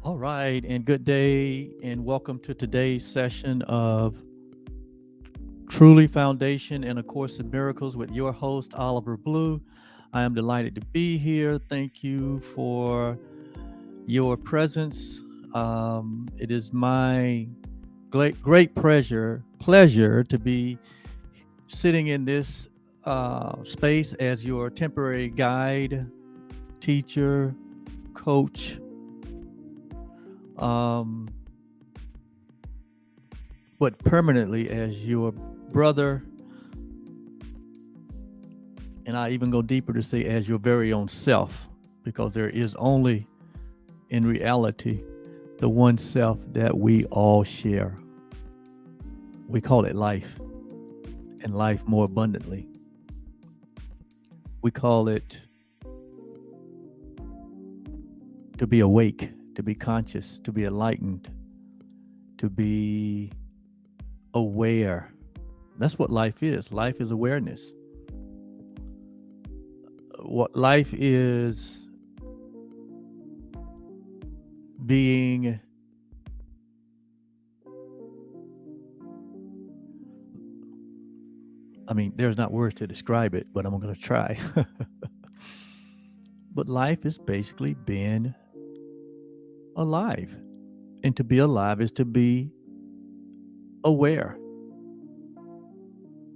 All right, and good day, and welcome to today's session of Truly Foundation and A Course in Miracles with your host, Oliver Blue. I am delighted to be here. Thank you for your presence. It is my great pleasure to be sitting in this space as your temporary guide, teacher, coach, um, but permanently as your brother, and I even go deeper to say as your very own self, because there is only, in reality, the one self that we all share. We call it life, and life more abundantly. We call it to be awake, to be conscious, to be enlightened, to be aware. That's what life is. Life is awareness. What life is being there's not words to describe it, but I'm going to try. But life is basically being alive. And to be alive is to be aware.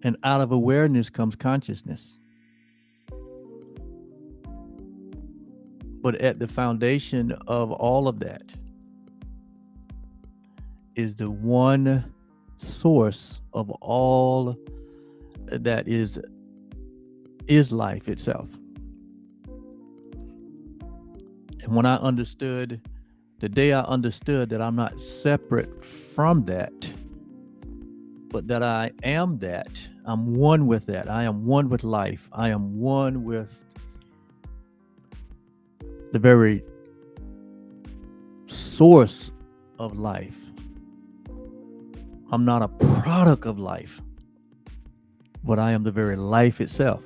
And out of awareness comes consciousness. But at the foundation of all of that is the one source of all that is life itself. And when I understood, the day I understood that I'm not separate from that, but that I am that, I'm one with that. I am one with life. I am one with the very source of life. I'm not a product of life, but I am the very life itself.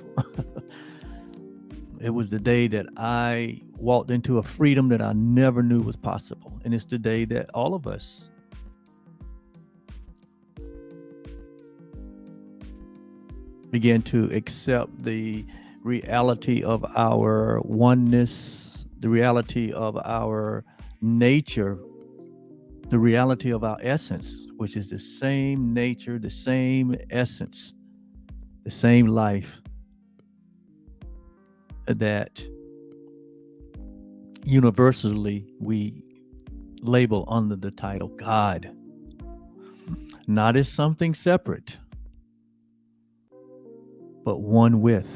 It was the day that I walked into a freedom that I never knew was possible. And it's the day that all of us begin to accept the reality of our oneness, the reality of our nature, the reality of our essence, which is the same nature, the same essence, the same life that universally we label under the title God, not as something separate, but one with.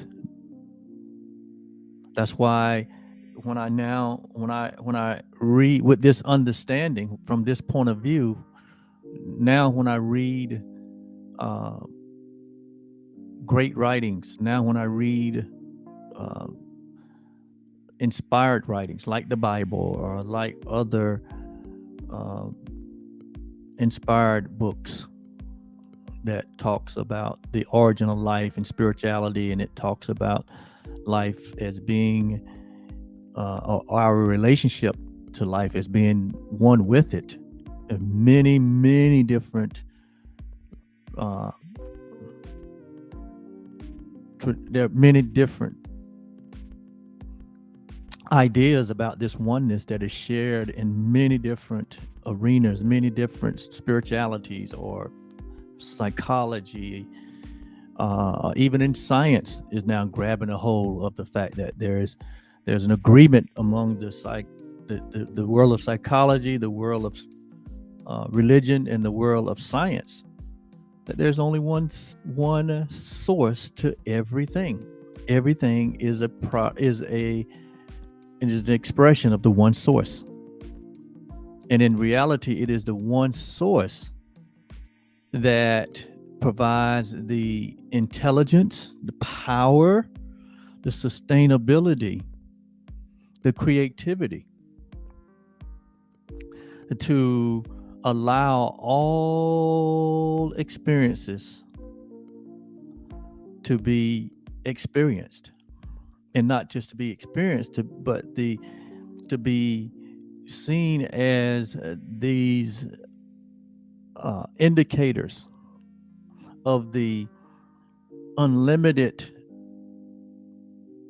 That's why when I read with this understanding from this point of view, now when I read uh, great writings, now when I read uh, inspired writings like the Bible or like other uh, inspired books that talks about the origin of life and spirituality, and it talks about life as being or our relationship to life as being one with it. And many different uh, there are many different ideas about this oneness that is shared in many different arenas, many different spiritualities or psychology, even in science, is now grabbing a hold of the fact that there's an agreement among the world of psychology, the world of religion, and the world of science that there's only one source to everything. Everything is an expression of the one source, and in reality, it is the one source that provides the intelligence, the power, the sustainability, the creativity to allow all experiences to be experienced, and not just to be experienced, but to be seen as these indicators of the unlimited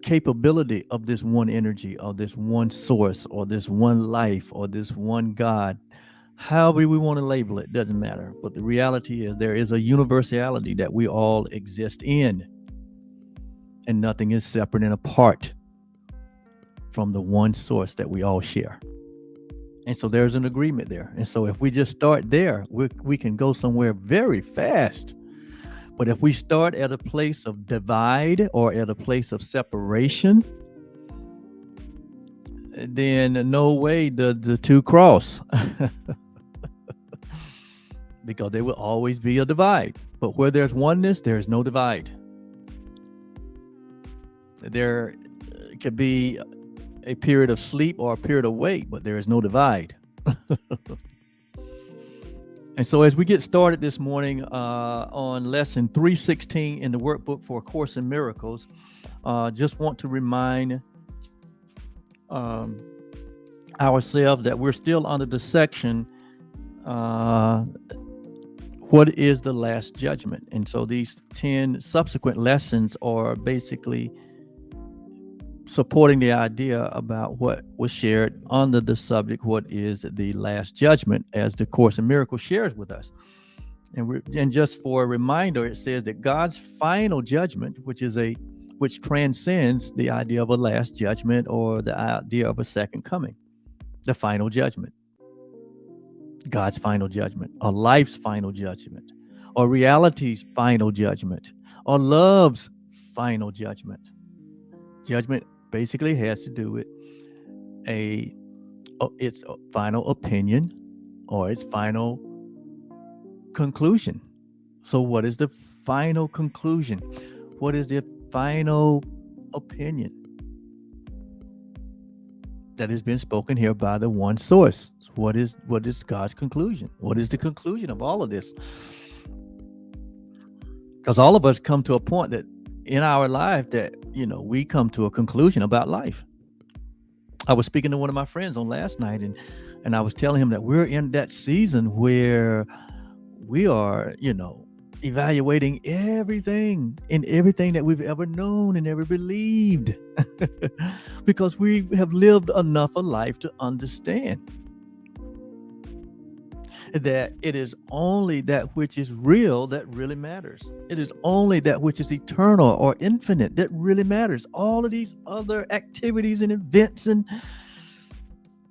capability of this one energy, or this one source, or this one life, or this one God. However we want to label it, doesn't matter. But the reality is there is a universality that we all exist in, and nothing is separate and apart from the one source that we all share. And so there's an agreement there. And so if we just start there, we can go somewhere very fast. But if we start at a place of divide or at a place of separation, then no way the two cross. Because there will always be a divide. But where there's oneness, there's no divide. There could be a period of sleep or a period of wake, but there is no divide. And so as we get started this morning on lesson 316 in the workbook for A Course in Miracles, just want to remind ourselves that we're still under the section, what is the last judgment? And so these 10 subsequent lessons are basically supporting the idea about what was shared under the subject, what is the last judgment, as the Course in Miracles shares with us. And just for a reminder, it says that God's final judgment, which transcends the idea of a last judgment or the idea of a second coming, the final judgment, God's final judgment, or life's final judgment, or reality's final judgment, or love's final judgment. Judgment basically has to do with its final opinion or its final conclusion. So what is the final conclusion? What is the final opinion that has been spoken here by the one source? What is God's conclusion? What is the conclusion of all of this? Because all of us come to a point that in our life that, we come to a conclusion about life. I was speaking to one of my friends on last night, and I was telling him that we're in that season where we are, evaluating everything that we've ever known and ever believed, because we have lived enough a life to understand that it is only that which is real that really matters. It is only that which is eternal or infinite that really matters. All of these other activities and events and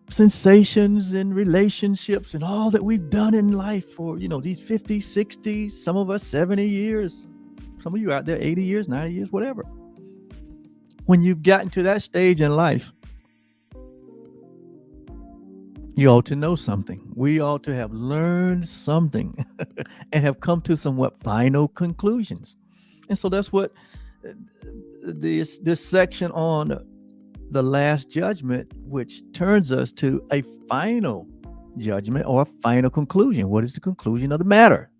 sensations and relationships and all that we've done in life for, these 50, 60, some of us 70 years, some of you out there 80 years, 90 years, whatever. When you've gotten to that stage in life, you ought to know something. We ought to have learned something and have come to somewhat final conclusions. And so that's what this section on the last judgment, which turns us to a final judgment or a final conclusion. What is the conclusion of the matter?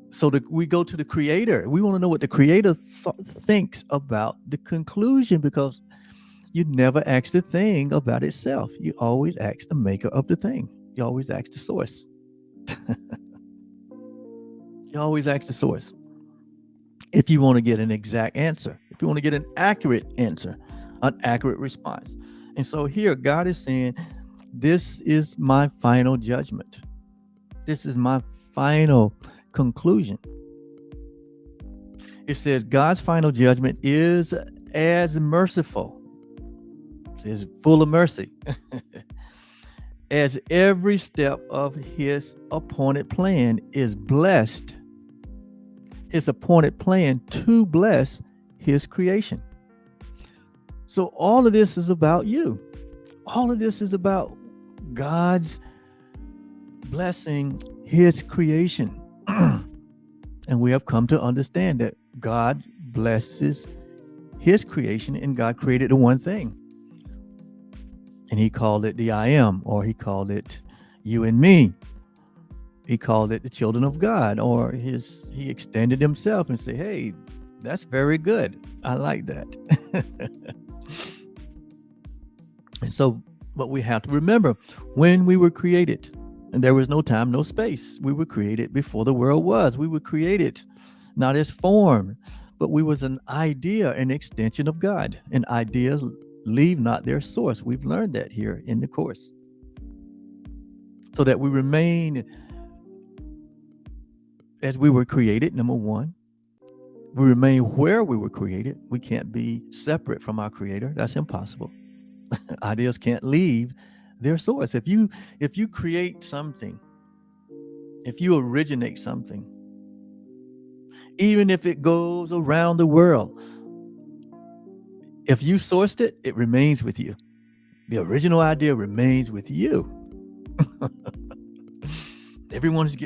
So we go to the Creator. We want to know what the Creator thinks about the conclusion, because you never ask the thing about itself. You always ask the maker of the thing. You always ask the source. You always ask the source. If you want to get an exact answer, if you want to get an accurate answer, an accurate response. And so here God is saying, this is my final judgment. This is my final conclusion. It says God's final judgment is as merciful. Is full of mercy as every step of his appointed plan is blessed. His appointed plan to bless his creation. So all of this is about you. All of this is about God's blessing his creation. And we have come to understand that God blesses his creation, and God created the one thing. And he called it the I am, or he called it you and me. He called it the children of God, or he extended himself and said, hey, that's very good. I like that. And so, but we have to remember when we were created, and there was no time, no space. We were created before the world was. We were created not as form, but we was an idea, an extension of God. And ideas leave not their source. We've learned that here in the course. So that we remain as we were created, number one. We remain where we were created. We can't be separate from our creator. That's impossible. Ideas can't leave their source. If you create something, if you originate something, even if it goes around the world, if you sourced it, it remains with you. The original idea remains with you. Everyone's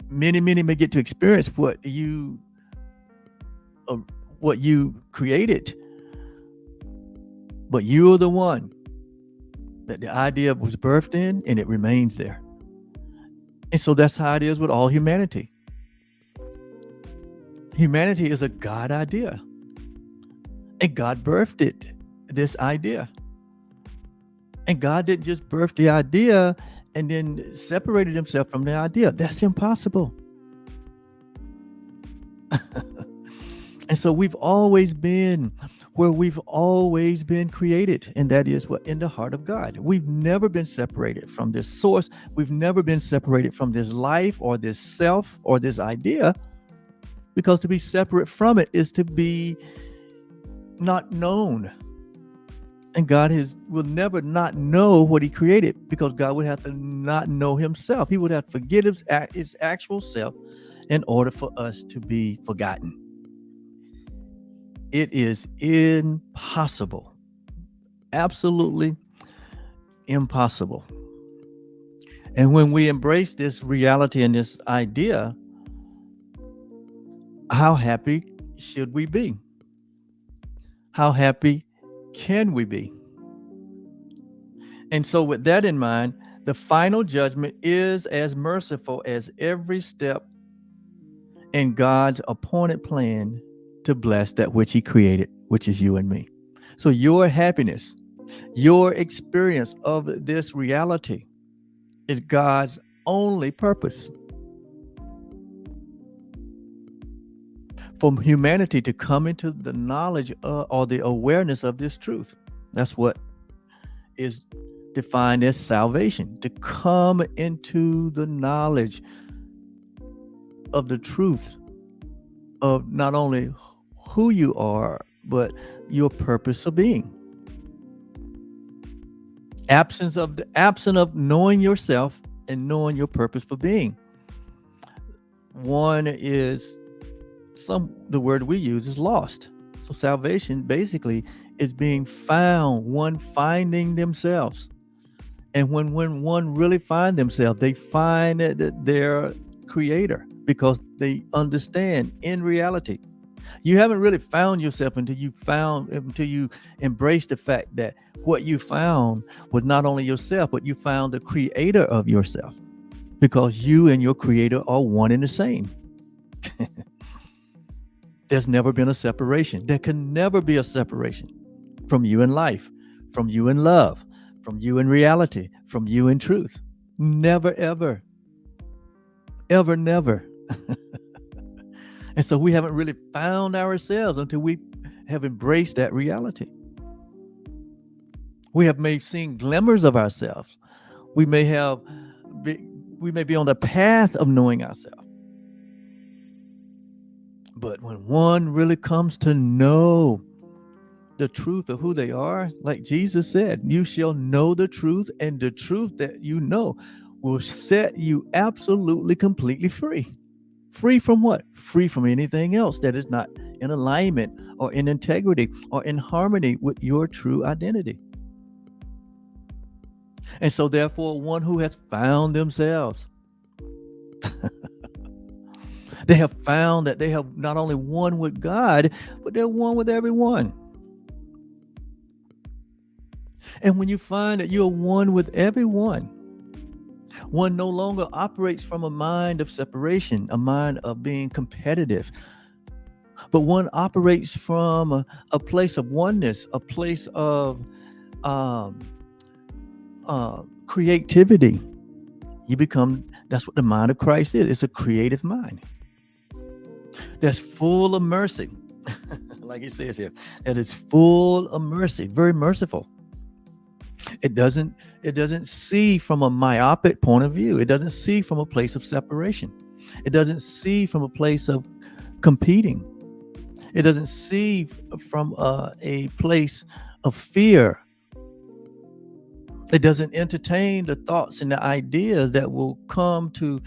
many may get to experience what you created, but you're the one that the idea was birthed in, and it remains there. And so that's how it is with all humanity. Humanity is a God idea, and God birthed it, this idea. And God didn't just birth the idea and then separated himself from the idea. That's impossible. And so we've always been where we've always been created, and that is what? In the heart of God. We've never been separated from this source. We've never been separated from this life or this self or this idea, because to be separate from it is to be not known. And God will never not know what he created, because God would have to not know himself. He would have to forget his actual self in order for us to be forgotten. It is impossible. Absolutely impossible. And when we embrace this reality and this idea, how happy should we be? How happy can we be? And so with that in mind, the final judgment is as merciful as every step in God's appointed plan to bless that which he created, which is you and me. So your happiness, your experience of this reality is God's only purpose. For humanity to come into the knowledge or the awareness of this truth. That's what is defined as salvation, to come into the knowledge of the truth of not only who you are, but your purpose of being. Absent of knowing yourself and knowing your purpose for being. One is the word we use is lost. So salvation basically is being found, one finding themselves. And when one really find themselves, they find their creator, because they understand in reality. You haven't really found yourself until you embrace the fact that what you found was not only yourself, but you found the creator of yourself, because you and your creator are one and the same. There's never been a separation. There can never be a separation from you in life, from you in love, from you in reality, from you in truth. Never, ever. Ever, never. And so we haven't really found ourselves until we have embraced that reality. We have seen glimmers of ourselves. We may be on the path of knowing ourselves. But when one really comes to know the truth of who they are, like Jesus said, you shall know the truth, and the truth that you know will set you absolutely, completely free. Free from what? Free from anything else that is not in alignment or in integrity or in harmony with your true identity. And so therefore, one who has found themselves, they have found that they have not only one with God, but they're one with everyone. And when you find that you're one with everyone, one no longer operates from a mind of separation, a mind of being competitive, but one operates from a place of oneness, a place of um, creativity. That's what the mind of Christ is. It's a creative mind that's full of mercy. Like he says here, that it's full of mercy, very merciful. It doesn't it doesn't see from a myopic point of view. It doesn't see from a place of separation. It doesn't see from a place of competing. It doesn't see from a place of fear. It doesn't entertain the thoughts and the ideas that will come to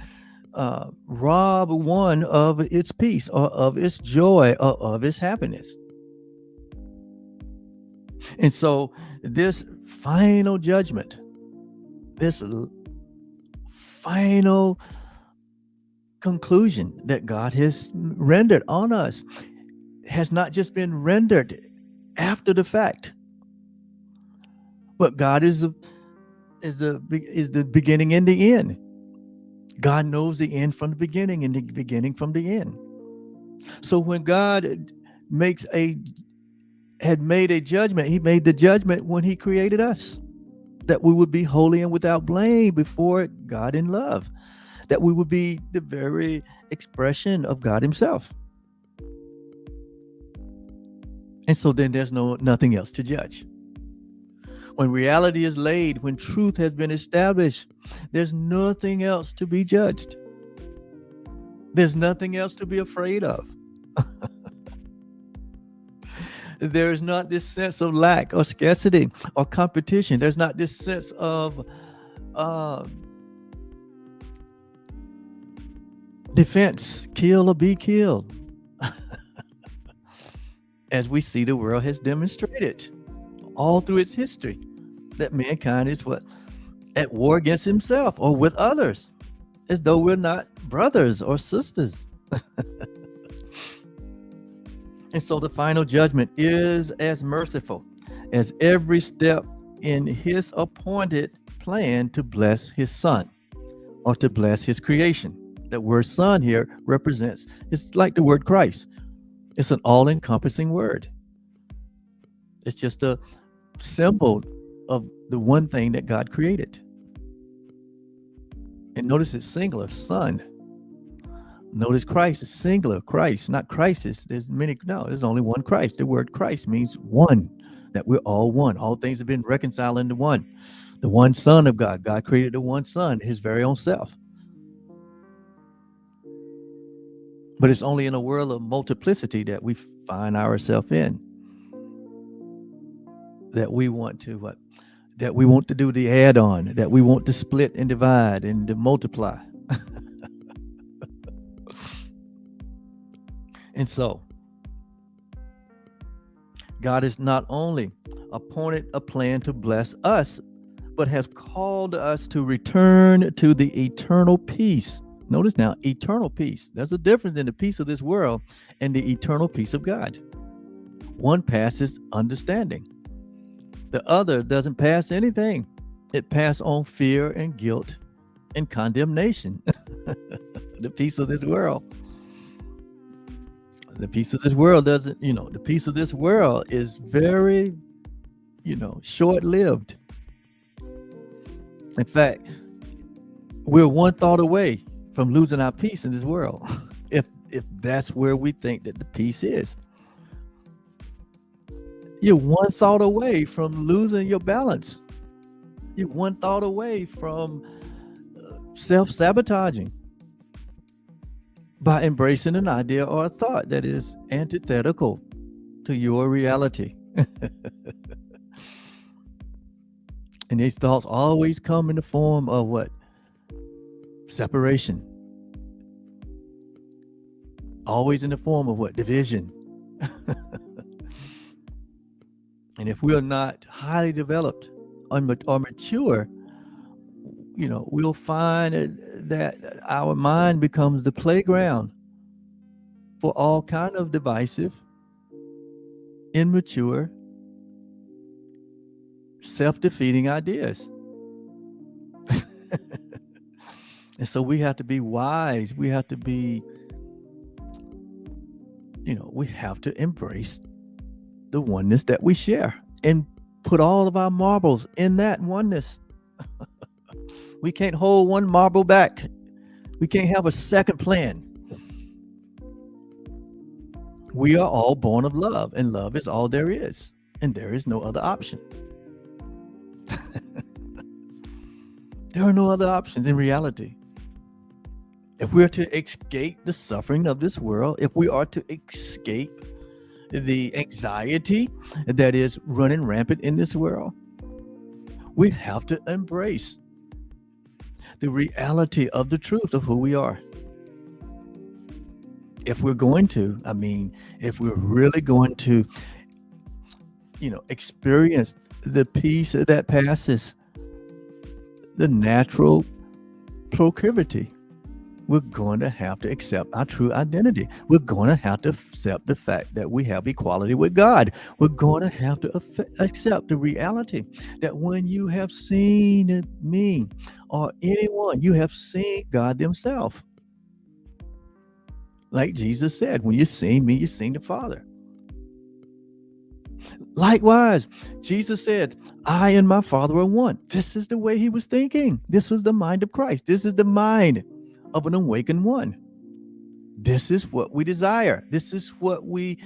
rob one of its peace or of its joy or of its happiness. And so, this final judgment, this final conclusion that God has rendered on us, has not just been rendered after the fact, but God is the beginning and the end. God knows the end from the beginning and the beginning from the end. So when God had made a judgment, he made the judgment when he created us, that we would be holy and without blame before God in love, that we would be the very expression of God himself. And so then there's nothing else to judge. When reality is laid, when truth has been established, there's nothing else to be judged. There's nothing else to be afraid of. There is not this sense of lack or scarcity or competition. There's not this sense of defense, kill or be killed, as we see the world has demonstrated all through its history, that mankind is at war against himself or with others, as though we're not brothers or sisters. And so the final judgment is as merciful as every step in his appointed plan to bless his son or to bless his creation. The word son here represents, it's like the word Christ. It's an all-encompassing word. It's just a symbol of the one thing that God created. And notice it's singular, son. Notice Christ is singular, Christ, not crisis. There's only one Christ. The word Christ means one, that we're all one. All things have been reconciled into one. The one Son of God. God created the one Son, his very own self. But it's only in a world of multiplicity that we find ourselves in, that we want to that we want to do the add-on, that we want to split and divide and to multiply. And so God has not only appointed a plan to bless us, but has called us to return to the eternal peace. Notice now, eternal peace. There's a difference in the peace of this world and the eternal peace of God. One passes understanding. The other doesn't pass anything. It passes on fear and guilt and condemnation. The peace of this world. The peace of this world doesn't, the peace of this world is very, short-lived. In fact, we're one thought away from losing our peace in this world, if that's where we think that the peace is. You're one thought away from losing your balance. You're one thought away from self-sabotaging by embracing an idea or a thought that is antithetical to your reality. And these thoughts always come in the form of what? Separation. Always in the form of what? Division. And if we are not highly developed or mature, we'll find that our mind becomes the playground for all kind of divisive, immature, self-defeating ideas. And so we have to be wise. We have to be, we have to embrace the oneness that we share and put all of our marbles in that oneness. We can't hold one marble back. We can't have a second plan. We are all born of love, and love is all there is, and there is no other option. There are no other options in reality. If we're to escape the suffering of this world, if we are to escape the anxiety that is running rampant in this world, we have to embrace the reality of the truth of who we are. If we're going to, if we're really going to, experience the peace that passes the natural proclivity, we're going to have to accept our true identity. We're going to have to accept the fact that we have equality with God. We're going to have to accept the reality that when you have seen me or anyone, you have seen God himself. Like Jesus said, when you seen me, you seen the Father. Likewise, Jesus said, I and my Father are one. This is the way he was thinking. This was the mind of Christ. This is the mind of an awakened one. This is what we desire. This is what we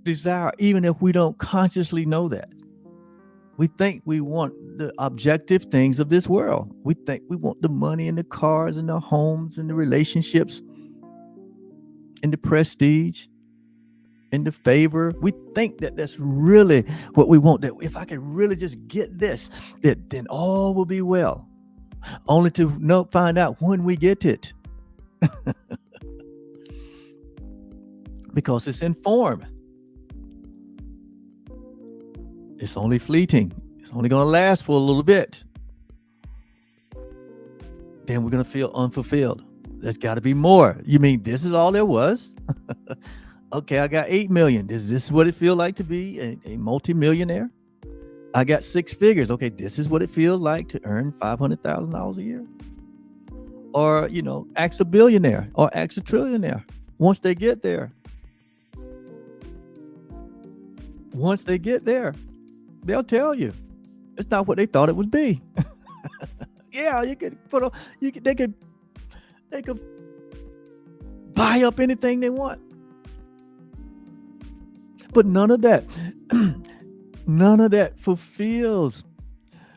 desire, even if we don't consciously know that. We think we want the objective things of this world. We think we want the money and the cars and the homes and the relationships and the prestige and the favor. We think that that's really what we want, that if I can really just get this, that then all will be well. Only to find out when we get it. Because it's in form. It's only fleeting. It's only going to last for a little bit. Then we're going to feel unfulfilled. There's got to be more. You mean this is all there was? Okay, I got 8 million. Is this what it feel like to be a multimillionaire? I got 6 figures. Okay, this is what it feels like to earn $500,000 a year. Or, ask a billionaire or ask a trillionaire. Once they get there, they'll tell you it's not what they thought it would be. Yeah, they could buy up anything they want. But none of that fulfills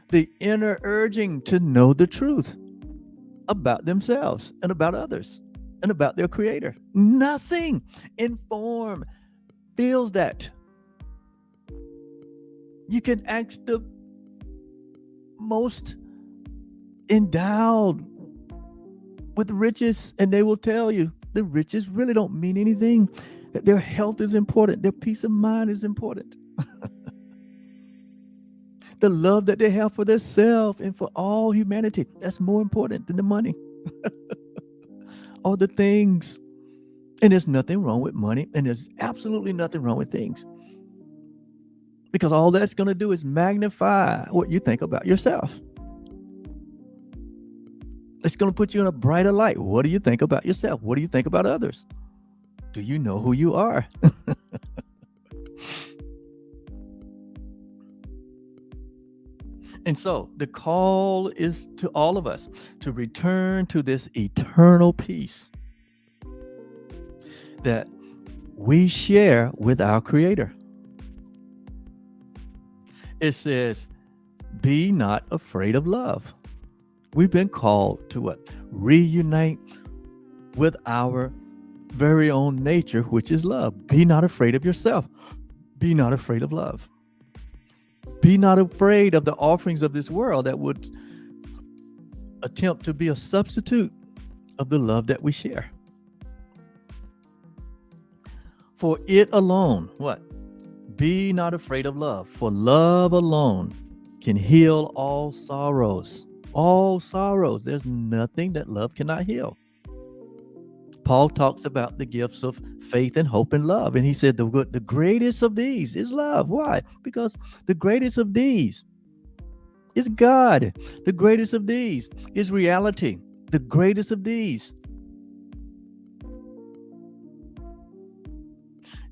the inner urging to know the truth about themselves and about others and about their creator. Nothing in form feels that. You can ask the most endowed with riches, and they will tell you the riches really don't mean anything. That their health is important, their peace of mind is important. The love that they have for themselves and for all humanity, that's more important than the money. All the things. And there's nothing wrong with money, and there's absolutely nothing wrong with things. Because all that's going to do is magnify what you think about yourself. It's going to put you in a brighter light. What do you think about yourself? What do you think about others? Do you know who you are? And so the call is to all of us to return to this eternal peace that we share with our Creator. It says, be not afraid of love. We've been called to what? Reunite with our very own nature, which is love. Be not afraid of yourself. Be not afraid of love. Be not afraid of the offerings of this world that would attempt to be a substitute of the love that we share. For it alone, what? Be not afraid of love, for love alone can heal all sorrows. All sorrows. There's nothing that love cannot heal. Paul talks about the gifts of faith and hope and love. And he said the greatest of these is love. Why? Because the greatest of these is God. The greatest of these is reality. The greatest of these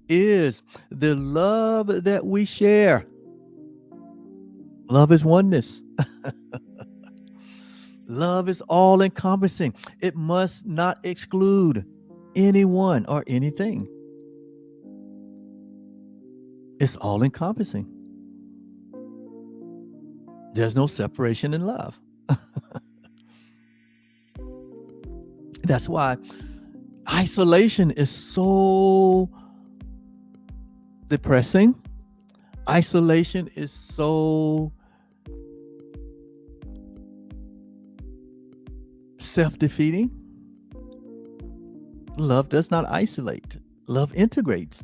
is the love that we share. Love is oneness. Love is all encompassing. It must not exclude anyone or anything. It's all encompassing. There's no separation in love. That's why isolation is so depressing. Isolation is so self-defeating. Love does not isolate. Love integrates.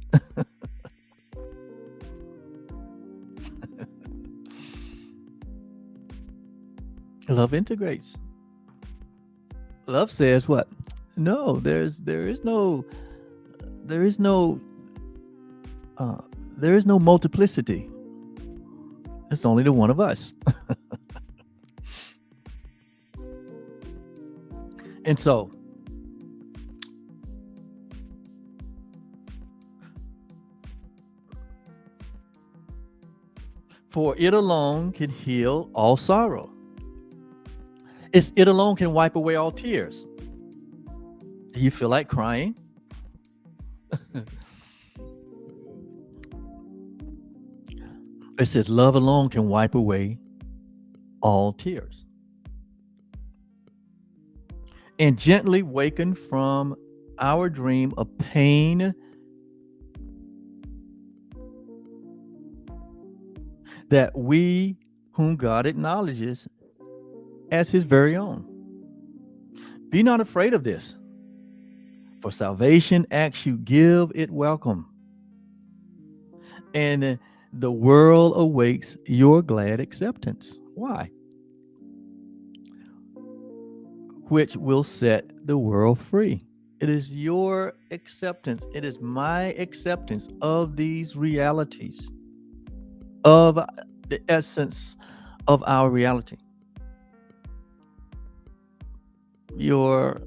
Love integrates. Love says what? No, there is no multiplicity. It's only the one of us. And so for it alone can heal all sorrow. It alone can wipe away all tears. Do you feel like crying? It says love alone can wipe away all tears. And gently waken from our dream of pain that we, whom God acknowledges as his very own. Be not afraid of this, for salvation asks you, give it welcome. And the world awaits your glad acceptance. Why? Which will set the world free. It is your acceptance. It is my acceptance of these realities, of the essence of our reality. Your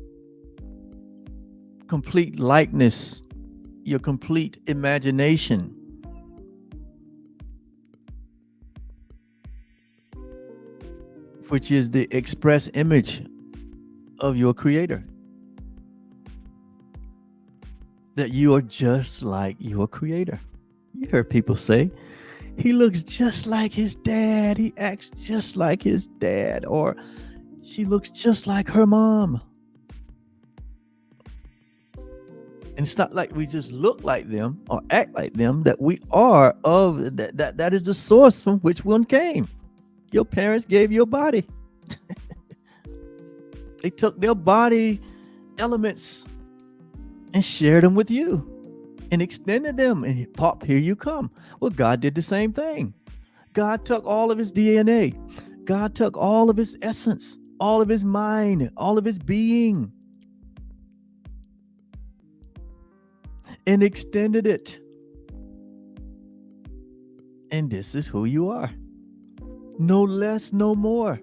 complete likeness, your complete imagination, which is the express image of your creator. That you are just like your creator. You heard people say, he looks just like his dad. He acts just like his dad. Or she looks just like her mom. And it's not like we just look like them or act like them, that we are of that is the source from which one came. Your parents gave you a body. They took their body elements and shared them with you and extended them, and pop, here you come. Well, God did the same thing. God took all of his DNA. God took all of his essence, all of his mind, all of his being, and extended it. And this is who you are. No less, no more.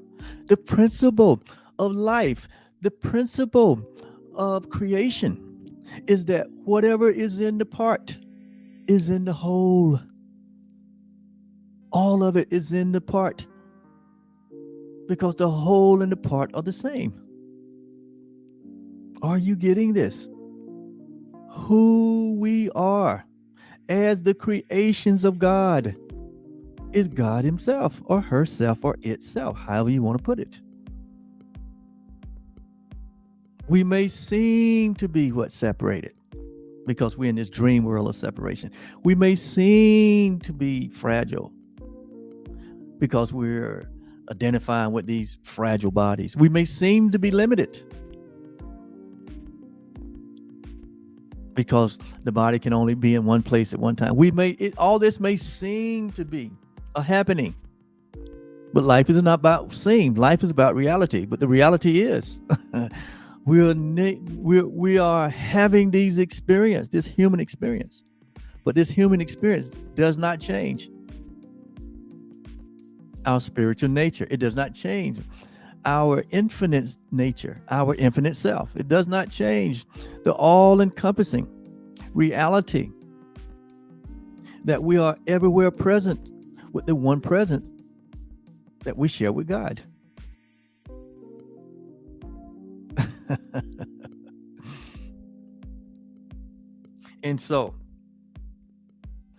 The principle of life, the principle of creation is that whatever is in the part is in the whole. All of it is in the part, because the whole and the part are the same. Are you getting this? Who we are as the creations of God is God himself or herself or itself, however you want to put it. We may seem to be separated, because we're in this dream world of separation. We may seem to be fragile because we're identifying with these fragile bodies. We may seem to be limited because the body can only be in one place at one time. All this may seem to be a happening, but life is not about seem. Life is about reality. But the reality is, we are having these experience, this human experience, but this human experience does not change our spiritual nature. It does not change our infinite nature, our infinite self. It does not change the all-encompassing reality that we are everywhere present with the one presence that we share with God. And so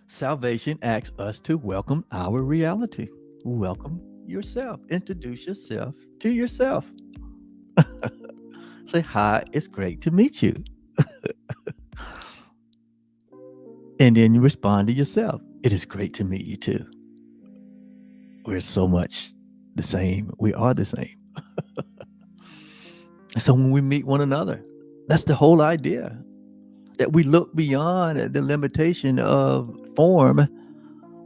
salvation asks us to welcome our reality. Welcome yourself. Introduce yourself to yourself. Say, hi, it's great to meet you. And then you respond to yourself. It is great to meet you too. We're so much the same. We are the same. So when we meet one another, that's the whole idea, that we look beyond the limitation of form.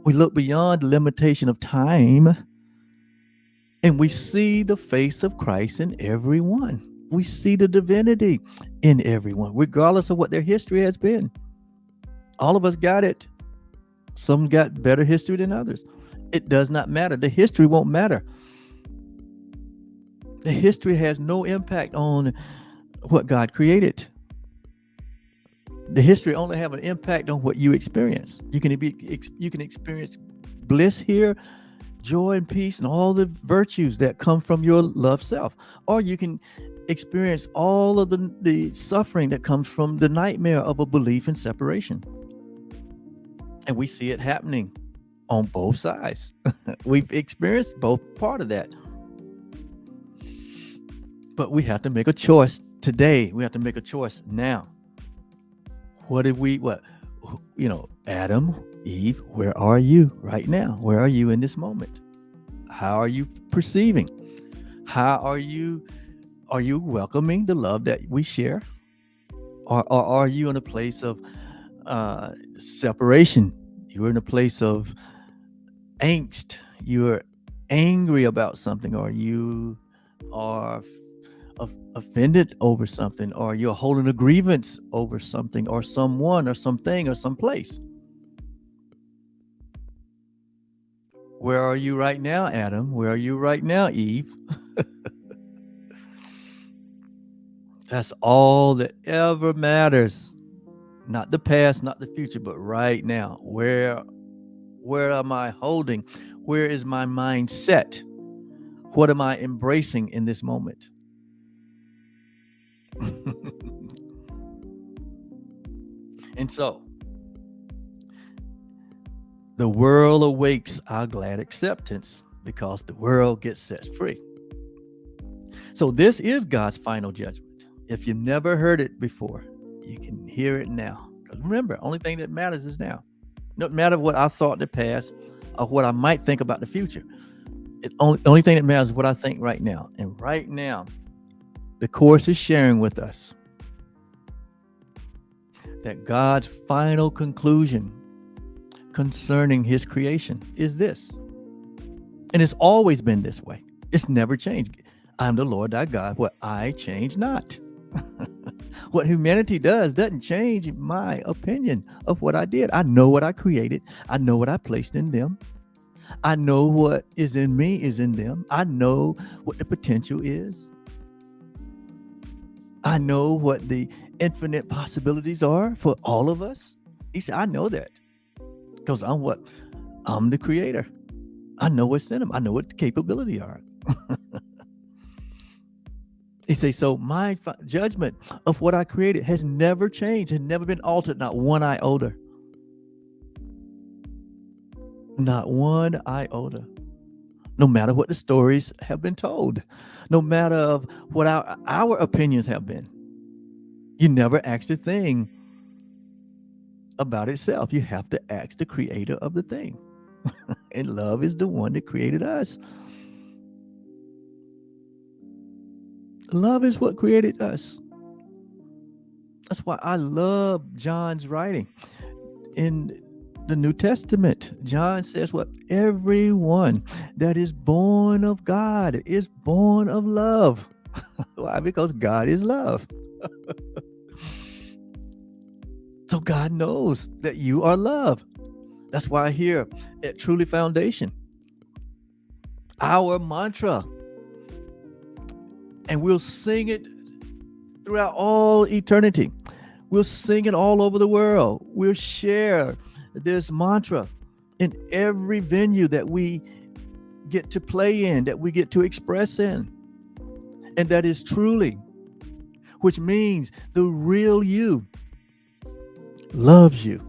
We look beyond the limitation of time, and we see the face of Christ in everyone. We see the divinity in everyone, regardless of what their history has been. All of us got it. Some got better history than others. It does not matter. The history won't matter. The history has no impact on what God created. The history only have an impact on what you experience. You can experience bliss here, joy and peace, and all the virtues that come from your love self, or you can experience all of the suffering that comes from the nightmare of a belief in separation. And we see it happening on both sides. We've experienced both part of that. But we have to make a choice today. We have to make a choice now. Adam, Eve, where are you right now? Where are you in this moment? How are you perceiving? How are you welcoming the love that we share? Or are you in a place of separation? You're in a place of angst. You're angry about something, or you are offended over something, or you're holding a grievance over something or someone or something or someplace. Where are you right now, Adam? Where are you right now, Eve? That's all that ever matters. Not the past, not the future, but right now. Where am I holding? Where is my mind set? What am I embracing in this moment? And so the world awakes our glad acceptance, because the world gets set free. So this is God's final judgment. If you've never heard it before, you can hear it now. Because remember, only thing that matters is now. It doesn't matter what I thought in the past or what I might think about the future. The only thing that matters is what I think right now. And right now, the Course is sharing with us that God's final conclusion concerning his creation is this. And it's always been this way. It's never changed. I'm the Lord thy God, what I change not. What humanity doesn't change my opinion of what I did. I know what I created. I know what I placed in them. I know what is in me is in them. I know what the potential is. I know what the infinite possibilities are for all of us. He said, I know that, because I'm the creator. I know what's in them. I know what the capability are. He says, so my judgment of what I created has never changed, has never been altered, not one iota. Not one iota. No matter what the stories have been told, no matter of what our opinions have been. You never ask the thing about itself. You have to ask the creator of the thing. And love is the one that created us. Love is what created us. That's why I love John's writing. In the New Testament, John says what? Everyone that is born of God is born of love. Why? Because God is love. So God knows that you are love. That's why here at Truly Foundation, our mantra, and we'll sing it throughout all eternity. We'll sing it all over the world. We'll share this mantra in every venue that we get to play in, that we get to express in. And that is truly, which means the real you loves you.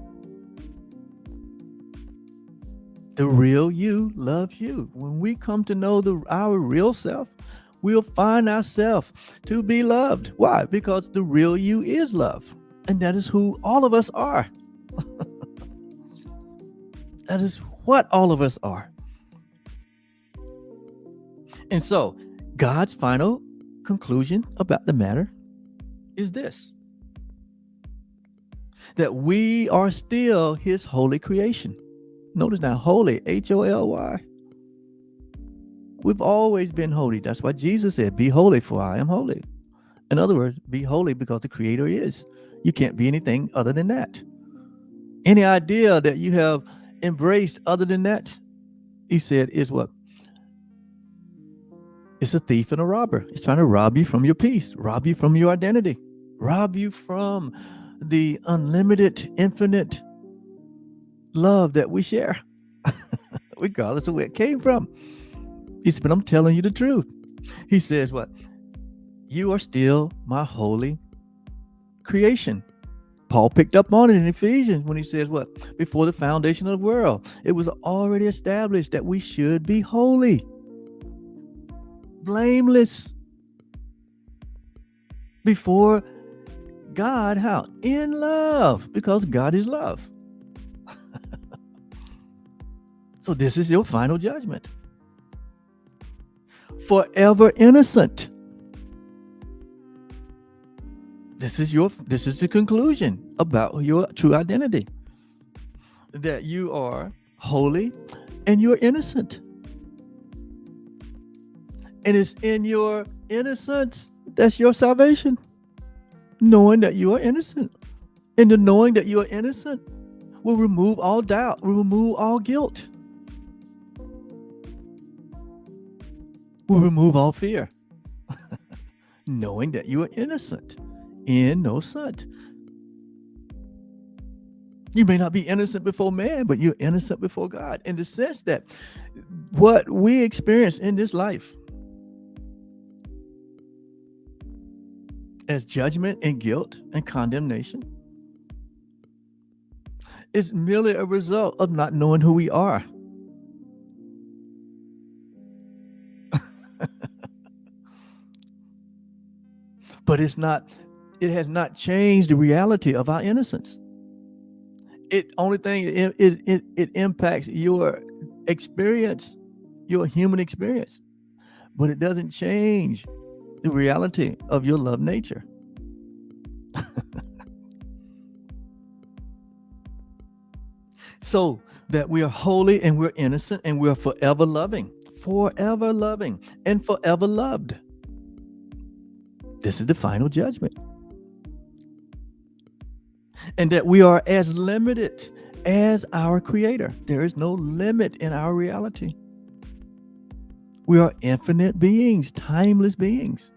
The real you loves you. When we come to know our real self, we'll find ourselves to be loved. Why? Because the real you is love. And that is who all of us are. That is what all of us are. And so, God's final conclusion about the matter is this: that we are still his holy creation. Notice now, holy, Holy. We've always been holy. That's why Jesus said, be holy, for I am holy. In other words, be holy because the Creator is. You can't be anything other than that. Any idea that you have embraced other than that, he said, is what? It's a thief and a robber. It's trying to rob you from your peace, rob you from your identity, rob you from the unlimited, infinite love that we share, regardless of where it came from. He said, but I'm telling you the truth. He says what? You are still my holy creation. Paul picked up on it in Ephesians when he says what? Before the foundation of the world, it was already established that we should be holy, blameless before God. How? In love, because God is love. So this is your final judgment. Forever innocent. This is the conclusion about your true identity. That you are holy and you're innocent. And it's in your innocence that's your salvation. Knowing that you are innocent. And the knowing that you are innocent will remove all doubt, will remove all guilt, will remove all fear. Knowing that you are innocent in no sin. You may not be innocent before man, but you're innocent before God, in the sense that what we experience in this life as judgment and guilt and condemnation is merely a result of not knowing who we are. But it has not changed the reality of our innocence. It impacts your experience, your human experience, but it doesn't change the reality of your love nature. So that we are holy and we're innocent and we're forever loving and forever loved. This is the final judgment. And that we are as limited as our Creator. There is no limit in our reality. We are infinite beings, timeless beings.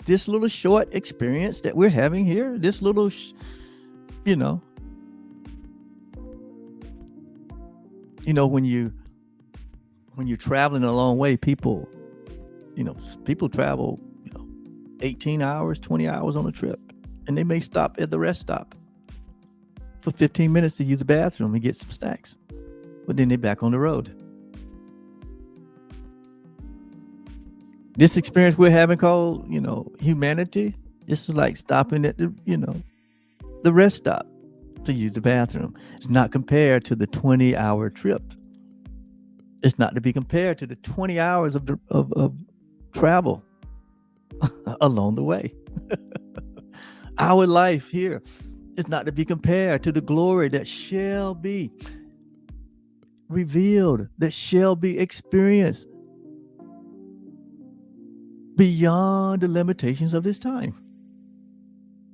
This little short experience that we're having here, this little, when you're traveling a long way, people travel 18 hours, 20 hours on a trip, and they may stop at the rest stop for 15 minutes to use the bathroom and get some snacks, but then they're back on the road. This experience we're having called, humanity, this is like stopping at the rest stop to use the bathroom. It's not compared to the 20-hour trip. It's not to be compared to the 20 hours of travel along the way. Our life here is not to be compared to the glory that shall be revealed, that shall be experienced beyond the limitations of this time.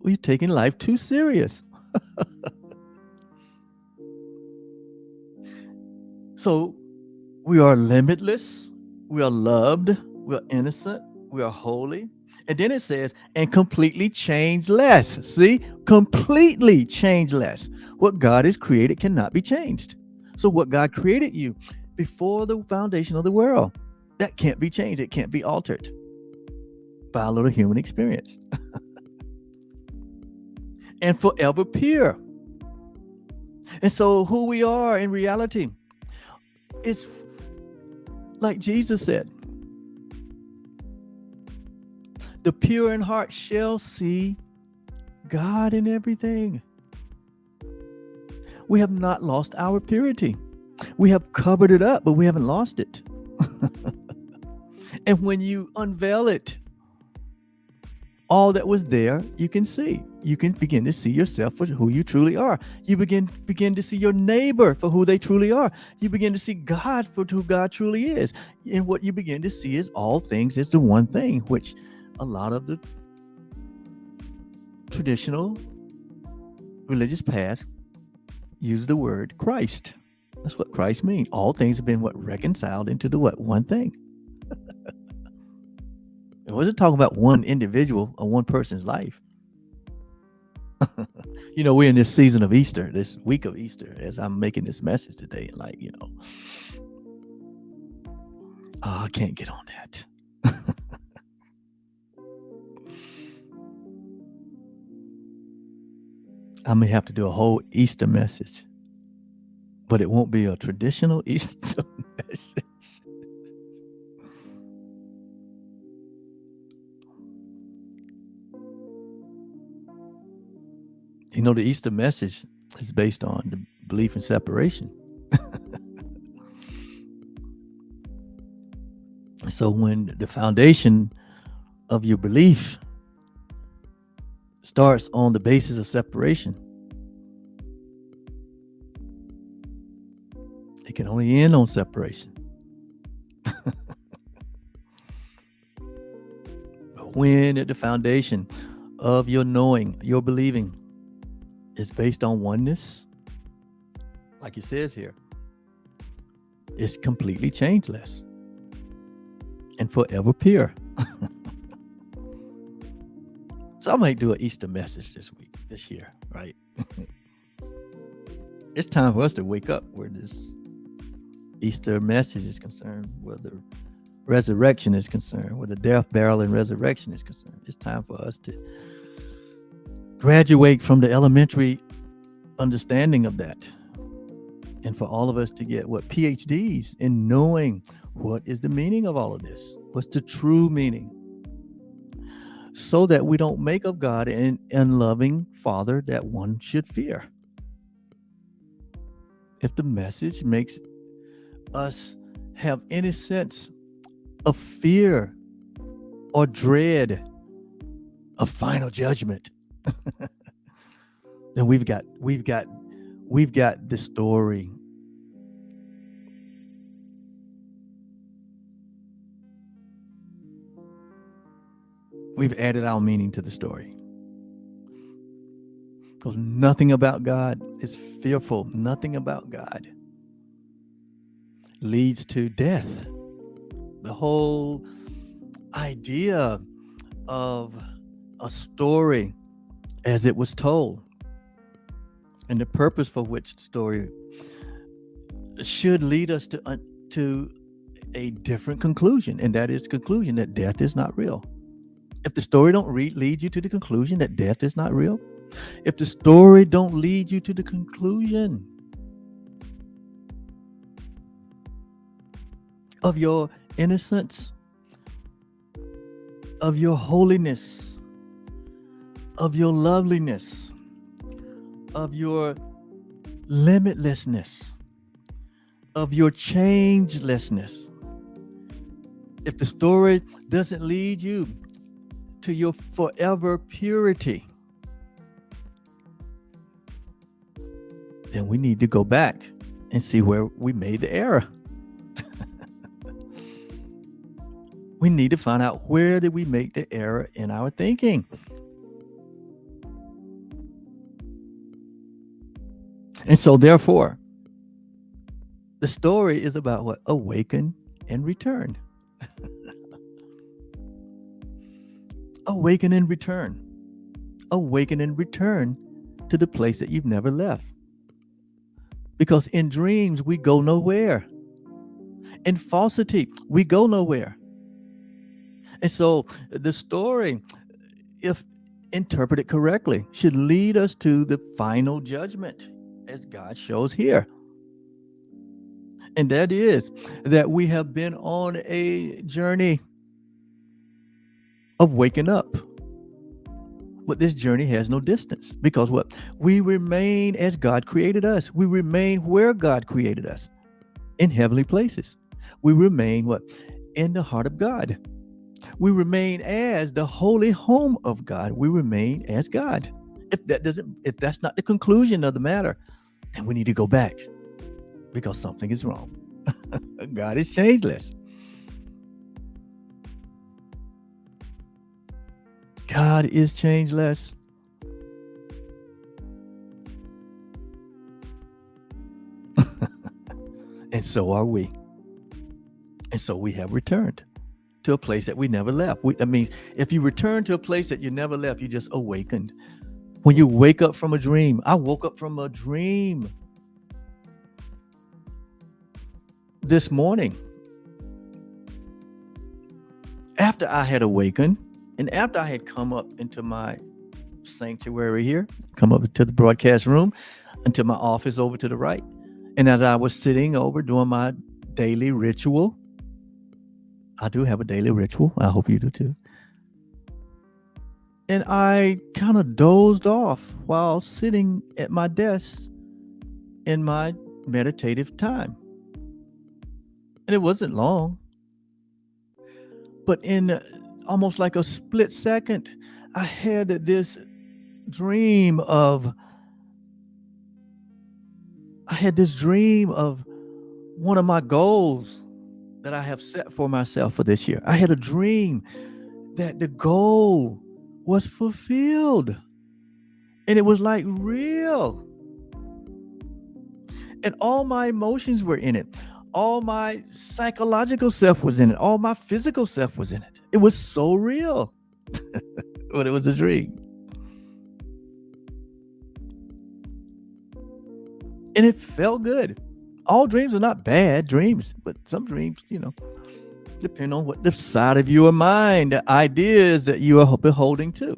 We're taking life too serious. So we are limitless, we are loved, we are innocent, we are holy. And then it says, and completely changeless. See, completely changeless. What God has created cannot be changed. So what God created you before the foundation of the world. That can't be changed. It can't be altered by a little human experience. And forever pure. And so who we are in reality is like Jesus said, the pure in heart shall see God in everything. We have not lost our purity. We have covered it up, but we haven't lost it. And when you unveil it, all that was there, you can see. You can begin to see yourself for who you truly are. You begin to see your neighbor for who they truly are. You begin to see God for who God truly is. And what you begin to see is all things is the one thing, which a lot of the traditional religious path use the word Christ. That's what Christ means. All things have been reconciled into the one thing. It wasn't talking about one individual or one person's life. We're in this season of Easter, this week of Easter, as I'm making this message today. I can't get on that. I may have to do a whole Easter message, but it won't be a traditional Easter message. The Easter message is based on the belief in separation. So when the foundation of your belief starts on the basis of separation, it can only end on separation. But when the foundation of your knowing, your believing, is based on oneness, like it says here, it's completely changeless and forever pure. So I might do an Easter message this year, right? It's time for us to wake up where this Easter message is concerned, where the resurrection is concerned, where the death, burial, and resurrection is concerned. It's time for us to graduate from the elementary understanding of that, and for all of us to get PhDs in knowing what is the meaning of all of this, what's the true meaning, so that we don't make of God an unloving Father that one should fear. If the message makes us have any sense of fear or dread of final judgment, then we've got the story. We've added our meaning to the story. Because nothing about God is fearful. Nothing about God leads to death. The whole idea of a story as it was told, and the purpose for which the story should lead us to a different conclusion, and that is the conclusion that death is not real. If the story don't lead you to the conclusion that death is not real, if the story don't lead you to the conclusion of your innocence, of your holiness, of your loveliness, of your limitlessness, of your changelessness, if the story doesn't lead you to your forever purity, then we need to go back and see where we made the error. We need to find out, where did we make the error in our thinking? And so therefore, the story is about what? Awaken and return. Awaken and return. Awaken and return to the place that you've never left. Because in dreams, we go nowhere. and falsity, we go nowhere. And so the story, if interpreted correctly, should lead us to the final judgment, as God shows here. And that is that we have been on a journey of waking up. But this journey has no distance, because what? We remain as God created us. We remain where God created us, in heavenly places. We remain what? In the heart of God. We remain as the holy home of God. We remain as God. If that's not the conclusion of the matter, then we need to go back, because something is wrong. God is changeless. God is changeless. And so are we. And so we have returned to a place that we never left. I mean, if you return to a place that you never left, you just awakened. When you wake up from a dream, I woke up from a dream this morning. After I had awakened, and after I had come up into my sanctuary here, come up to the broadcast room, into my office over to the right. And as I was sitting over doing my daily ritual, I do have a daily ritual. I hope you do too. And I kind of dozed off while sitting at my desk in my meditative time. And it wasn't long. But in almost like a split second, I had this dream of one of my goals that I have set for myself for this year. I had a dream that the goal was fulfilled, and it was like real, and all my emotions were in it. All my psychological self was in it. All my physical self was in it. It was so real. But it was a dream. And it felt good. All dreams are not bad dreams, but some dreams, depend on what the side of your mind, the ideas that you are beholding to.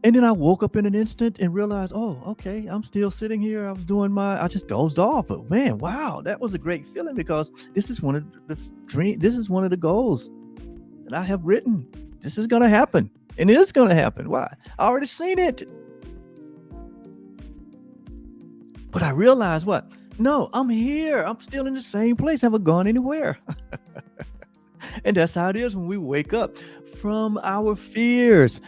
And then I woke up in an instant and realized, oh, okay, I'm still sitting here. I just dozed off. But man, wow, that was a great feeling, because this is one of the goals that I have written. This is going to happen. And it is going to happen. Why? I already seen it. But I realized what? No, I'm here. I'm still in the same place. I haven't gone anywhere. And that's how it is when we wake up from our fears,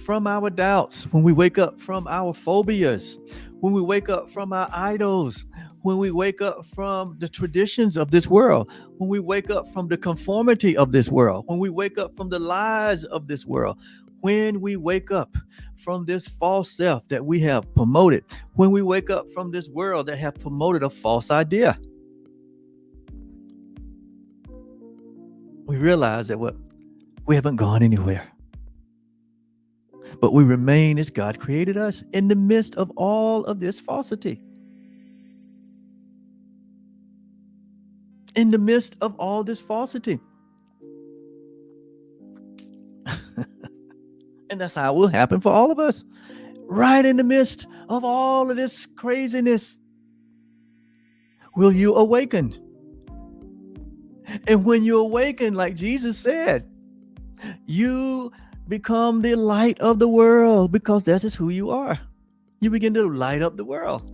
from our doubts, when we wake up from our phobias, when we wake up from our idols, when we wake up from the traditions of this world, when we wake up from the conformity of this world, when we wake up from the lies of this world, when we wake up from this false self that we have promoted, when we wake up from this world that have promoted a false idea, we realize that we haven't gone anywhere. But we remain as God created us in the midst of all of this falsity. In the midst of all this falsity. And that's how it will happen for all of us. Right in the midst of all of this craziness, will you awaken? And when you awaken, like Jesus said, you become the light of the world, because that is who you are. You begin to light up the world.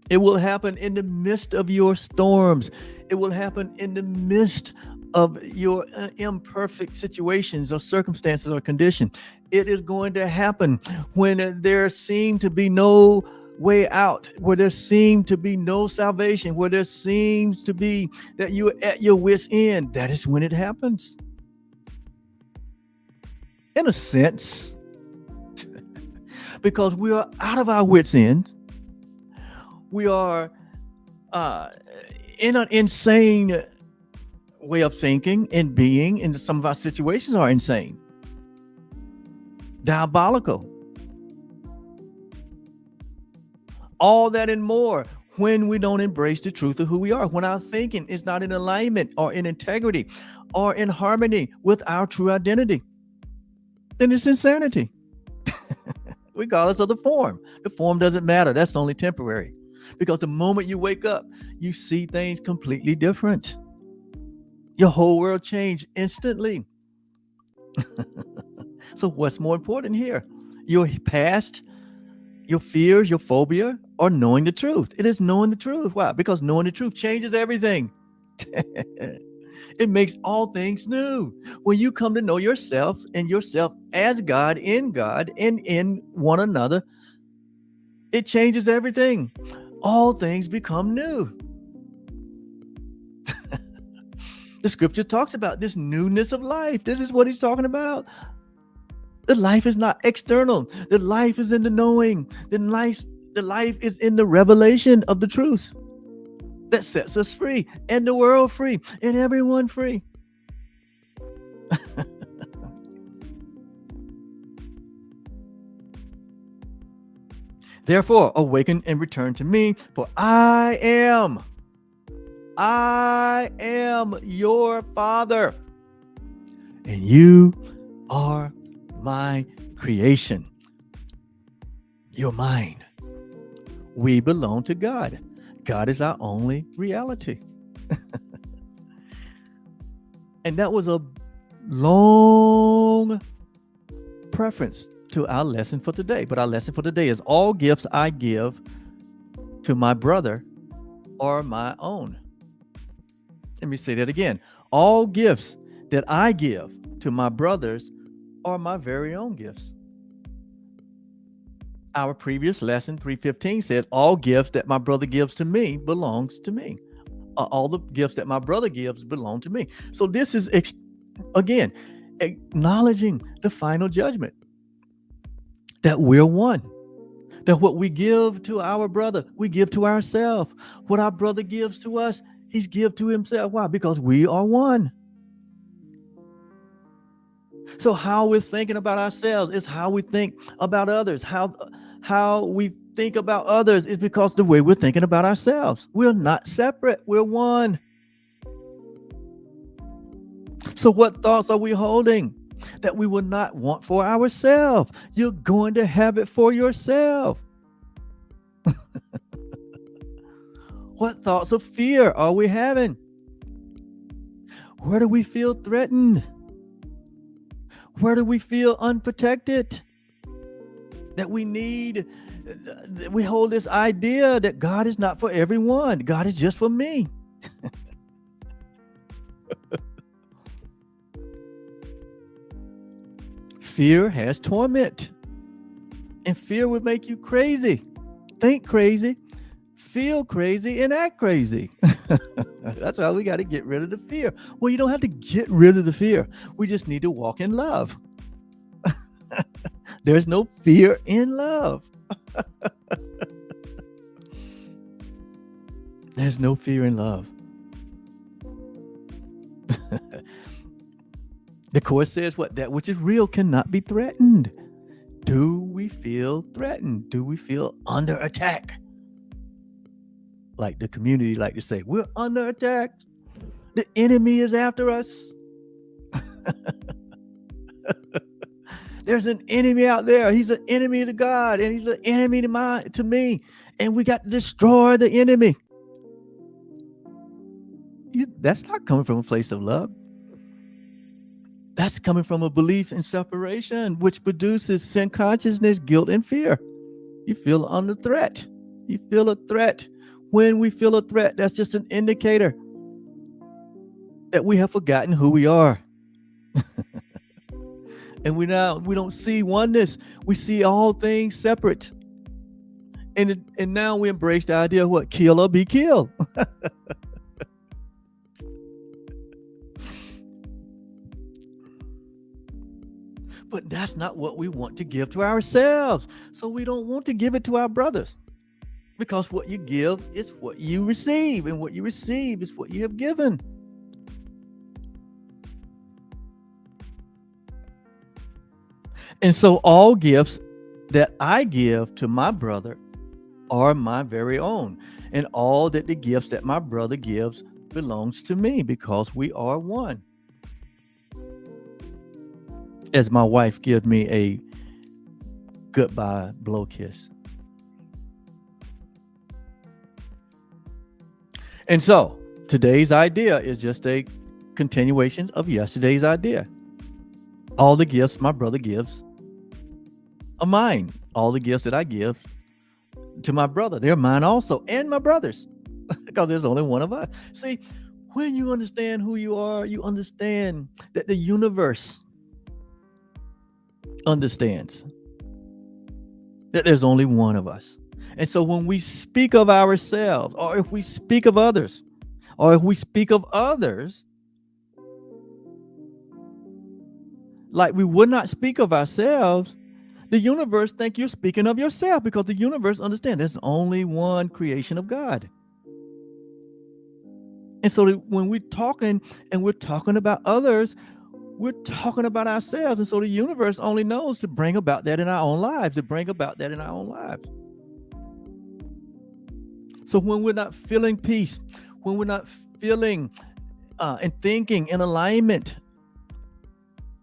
It will happen in the midst of your storms. It will happen in the midst of your imperfect situations or circumstances or condition. It is going to happen when there seem to be no way out, where there seems to be no salvation, where there seems to be that you're at your wit's end. That is when it happens. In a sense, because we are out of our wit's end. We are in an insane way of thinking and being, and some of our situations are insane, diabolical. All that and more when we don't embrace the truth of who we are, when our thinking is not in alignment or in integrity or in harmony with our true identity, then it's insanity. Regardless of the form. The form doesn't matter. That's only temporary. Because the moment you wake up, you see things completely different. Your whole world changed instantly. So what's more important here? Your past, your fears, your phobia, or knowing the truth? It is knowing the truth. Why? Because knowing the truth changes everything. It makes all things new. When you come to know yourself and yourself as God, and in one another, it changes everything. All things become new. The scripture talks about this newness of life. This is what he's talking about. The life is not external. The life is in the knowing. The life is in the revelation of the truth that sets us free, and the world free, and everyone free. Therefore, awaken and return to me, for I am your Father, and you are my creation. You're mine. We belong to God. God is our only reality. And that was a long preference to our lesson for today. But our lesson for today is all gifts I give to my brother are my own. Let me say that again. All gifts that I give to my brothers are my very own gifts. Our previous lesson, 3:15, says all gifts that my brother gives to me belongs to me. All the gifts that my brother gives belong to me. So this is, again, acknowledging the final judgment, that we're one. That what we give to our brother, we give to ourselves. What our brother gives to us, he's give to himself. Why? Because we are one. So how we're thinking about ourselves is how we think about others. How we think about others is because the way we're thinking about ourselves. We're not separate. We're one. So what thoughts are we holding that we will not want for ourselves? You're going to have it for yourself. What thoughts of fear are we having? Where do we feel threatened? Where do we feel unprotected? That we hold this idea that God is not for everyone. God is just for me. Fear has torment. And fear would make you crazy. Think crazy, feel crazy, and act crazy. That's why we got to get rid of the fear. Well, you don't have to get rid of the fear. We just need to walk in love. There's no fear in love. There's no fear in love. The Course says what? That which is real cannot be threatened. Do we feel threatened? Do we feel under attack? Like the community like to say, we're under attack. The enemy is after us. There's an enemy out there. He's an enemy to God, and he's an enemy to me. And we got to destroy the enemy. That's not coming from a place of love. That's coming from a belief in separation, which produces sin consciousness, guilt, and fear. You feel under threat. You feel a threat. When we feel a threat, that's just an indicator that we have forgotten who we are. And we don't see oneness. We see all things separate. And now we embrace the idea of what? Kill or be killed. But that's not what we want to give to ourselves. So we don't want to give it to our brothers. Because what you give is what you receive. And what you receive is what you have given. And so all gifts that I give to my brother are my very own. And all that the gifts that my brother gives belongs to me because we are one. As my wife gives me a goodbye blow kiss. And so today's idea is just a continuation of yesterday's idea. All the gifts my brother gives are mine. All the gifts that I give to my brother, they're mine also, and my brother's, because there's only one of us. See, when you understand who you are, you understand that the universe understands that there's only one of us. And so when we speak of ourselves, or if we speak of others, or if we speak of others like we would not speak of ourselves, the universe think you're speaking of yourself, because the universe understands there's only one creation of God. And so when we're talking and we're talking about others, we're talking about ourselves. And so the universe only knows to bring about that in our own lives, So when we're not feeling peace, when we're not feeling and thinking in alignment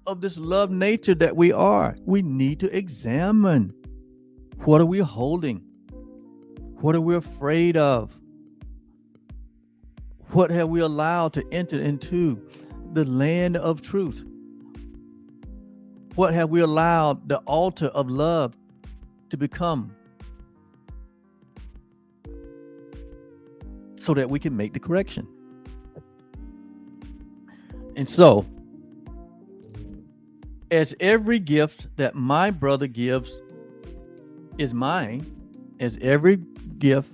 of this love nature that we are, we need to examine, what are we holding? What are we afraid of? What have we allowed to enter into the land of truth? What have we allowed the altar of love to become, so that we can make the correction? And so, as every gift that my brother gives is mine, as every gift,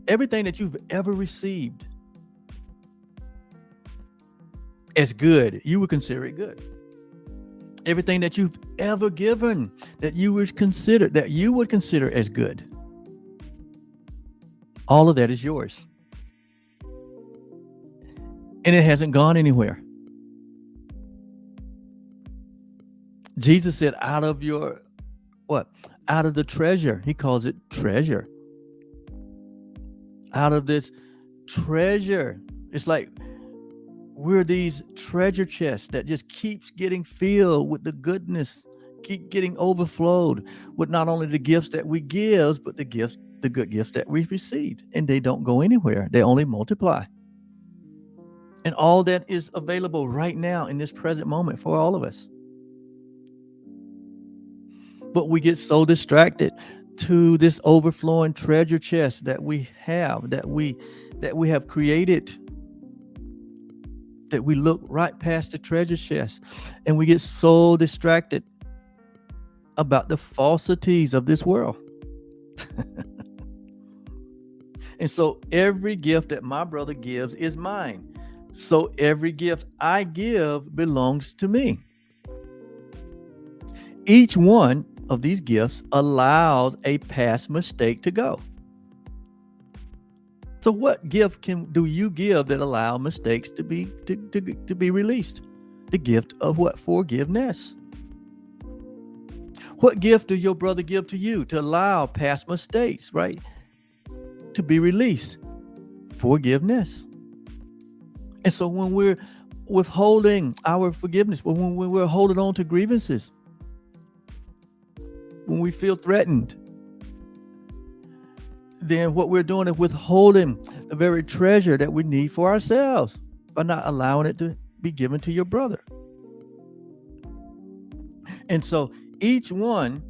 everything that you've ever received as good, you would consider it good. Everything that you've ever given that you would consider as good, all of that is yours. And it hasn't gone anywhere. Jesus said, out of your, out of the treasure, he calls it treasure. Out of this treasure, it's like we're these treasure chests that just keeps getting filled with the goodness, keep getting overflowed with not only the gifts that we give, but the good gifts that we've received. And they don't go anywhere. They only multiply. And all that is available right now in this present moment for all of us. But we get so distracted to this overflowing treasure chest that we have, that we have created, that we look right past the treasure chest, and we get so distracted about the falsities of this world. And so every gift that my brother gives is mine. So every gift I give belongs to me. Each one of these gifts allows a past mistake to go. So what gift do you give that allow mistakes to be released? The gift of what? Forgiveness. What gift does your brother give to you to allow past mistakes, right, to be released? Forgiveness. And so when we're withholding our forgiveness, when we're holding on to grievances, when we feel threatened, then what we're doing is withholding the very treasure that we need for ourselves by not allowing it to be given to your brother. And so each one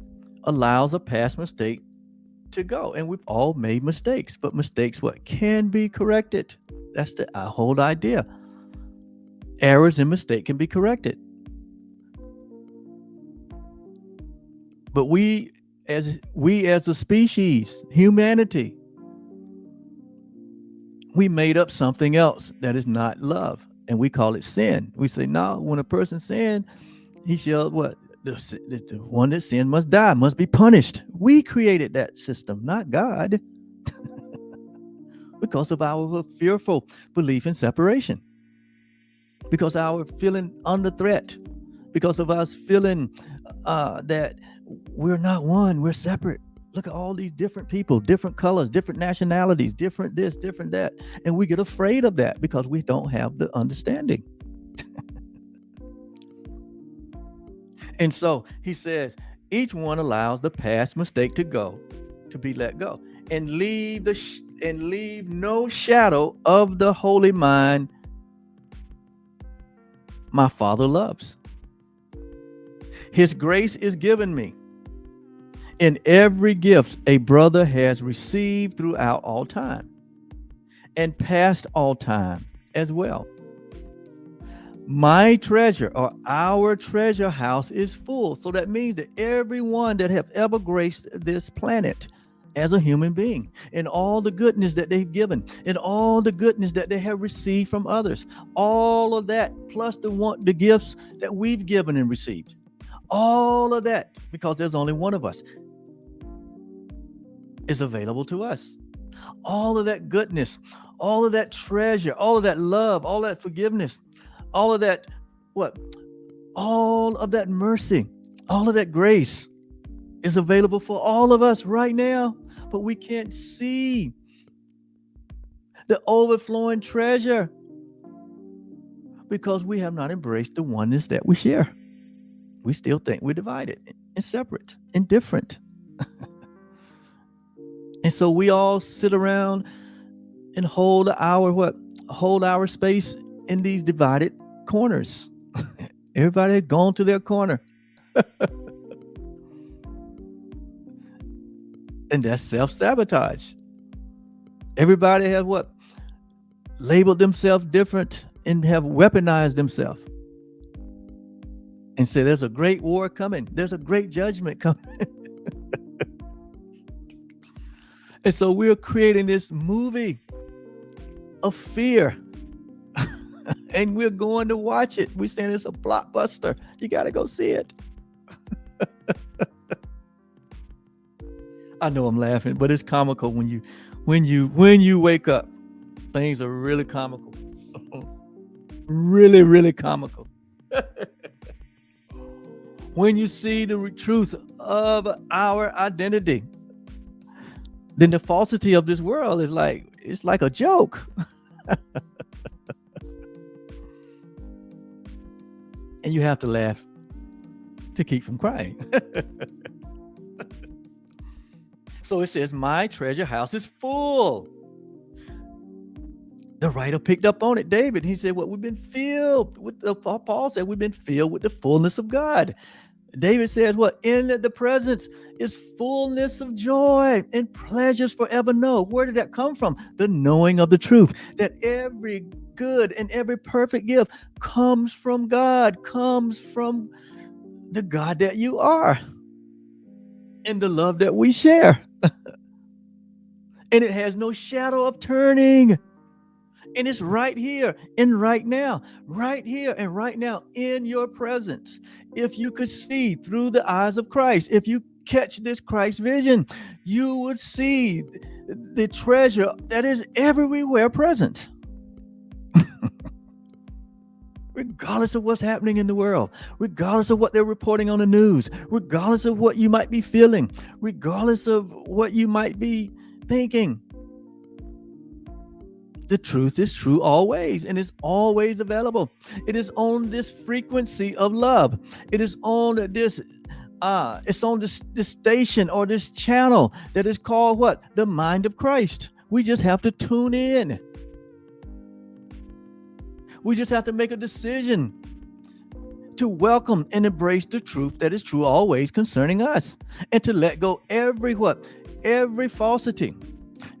allows a past mistake to go. And we've all made mistakes, but mistakes can be corrected. That's the whole idea. Errors and mistake can be corrected. But we as a species, humanity, we made up something else that is not love, and we call it sin. We say, no, when a person sins, he shall the one that sinned must die, must be punished. We created that system, not God. Because of our fearful belief in separation, because our feeling under threat, because of us feeling that we're not one, we're separate. Look at all these different people, different colors, different nationalities, different this, different that. And we get afraid of that because we don't have the understanding. And so he says, each one allows the past mistake to go, to be let go, and leave no shadow of the holy mind my Father loves. His grace is given me in every gift a brother has received throughout all time and past all time as well. My treasure, or our treasure house, is full. So that means that everyone that have ever graced this planet as a human being, and all the goodness that they've given, and all the goodness that they have received from others, all of that, plus the gifts that we've given and received, all of that, because there's only one of us, is available to us. All of that goodness, all of that treasure, all of that love, all that forgiveness, all of that, all of that mercy, all of that grace is available for all of us right now, but we can't see the overflowing treasure because we have not embraced the oneness that we share. We still think we're divided and separate and different. And so we all sit around and hold our space in these divided corners. Everybody had gone to their corner. And that's self-sabotage. Everybody has labeled themselves different and have weaponized themselves and say there's a great war coming, there's a great judgment coming. And so we're creating this movie of fear. And we're going to watch it. We're saying it's a blockbuster. You got to go see it. I know I'm laughing, but it's comical when you wake up. Things are really comical. Really, really comical. When you see the truth of our identity, then the falsity of this world is like a joke. And you have to laugh to keep from crying. So it says, my treasure house is full. The writer picked up on it, David. He said, we've been filled with, Paul said, we've been filled with the fullness of God. David says, in the presence is fullness of joy and pleasures forever. Where did that come from? The knowing of the truth, that every good and every perfect gift comes from God, comes from the God that you are and the love that we share. And it has no shadow of turning. And it's right here and right now, right here and right now in your presence. If you could see through the eyes of Christ, if you catch this Christ vision, you would see the treasure that is everywhere present. Regardless of what's happening in the world, regardless of what they're reporting on the news, regardless of what you might be feeling, regardless of what you might be thinking, the truth is true always, and is always available. It is on this frequency of love. It is on this station or this channel that is called the mind of Christ. We just have to tune in. We just have to make a decision to welcome and embrace the truth that is true always concerning us, and to let go every falsity,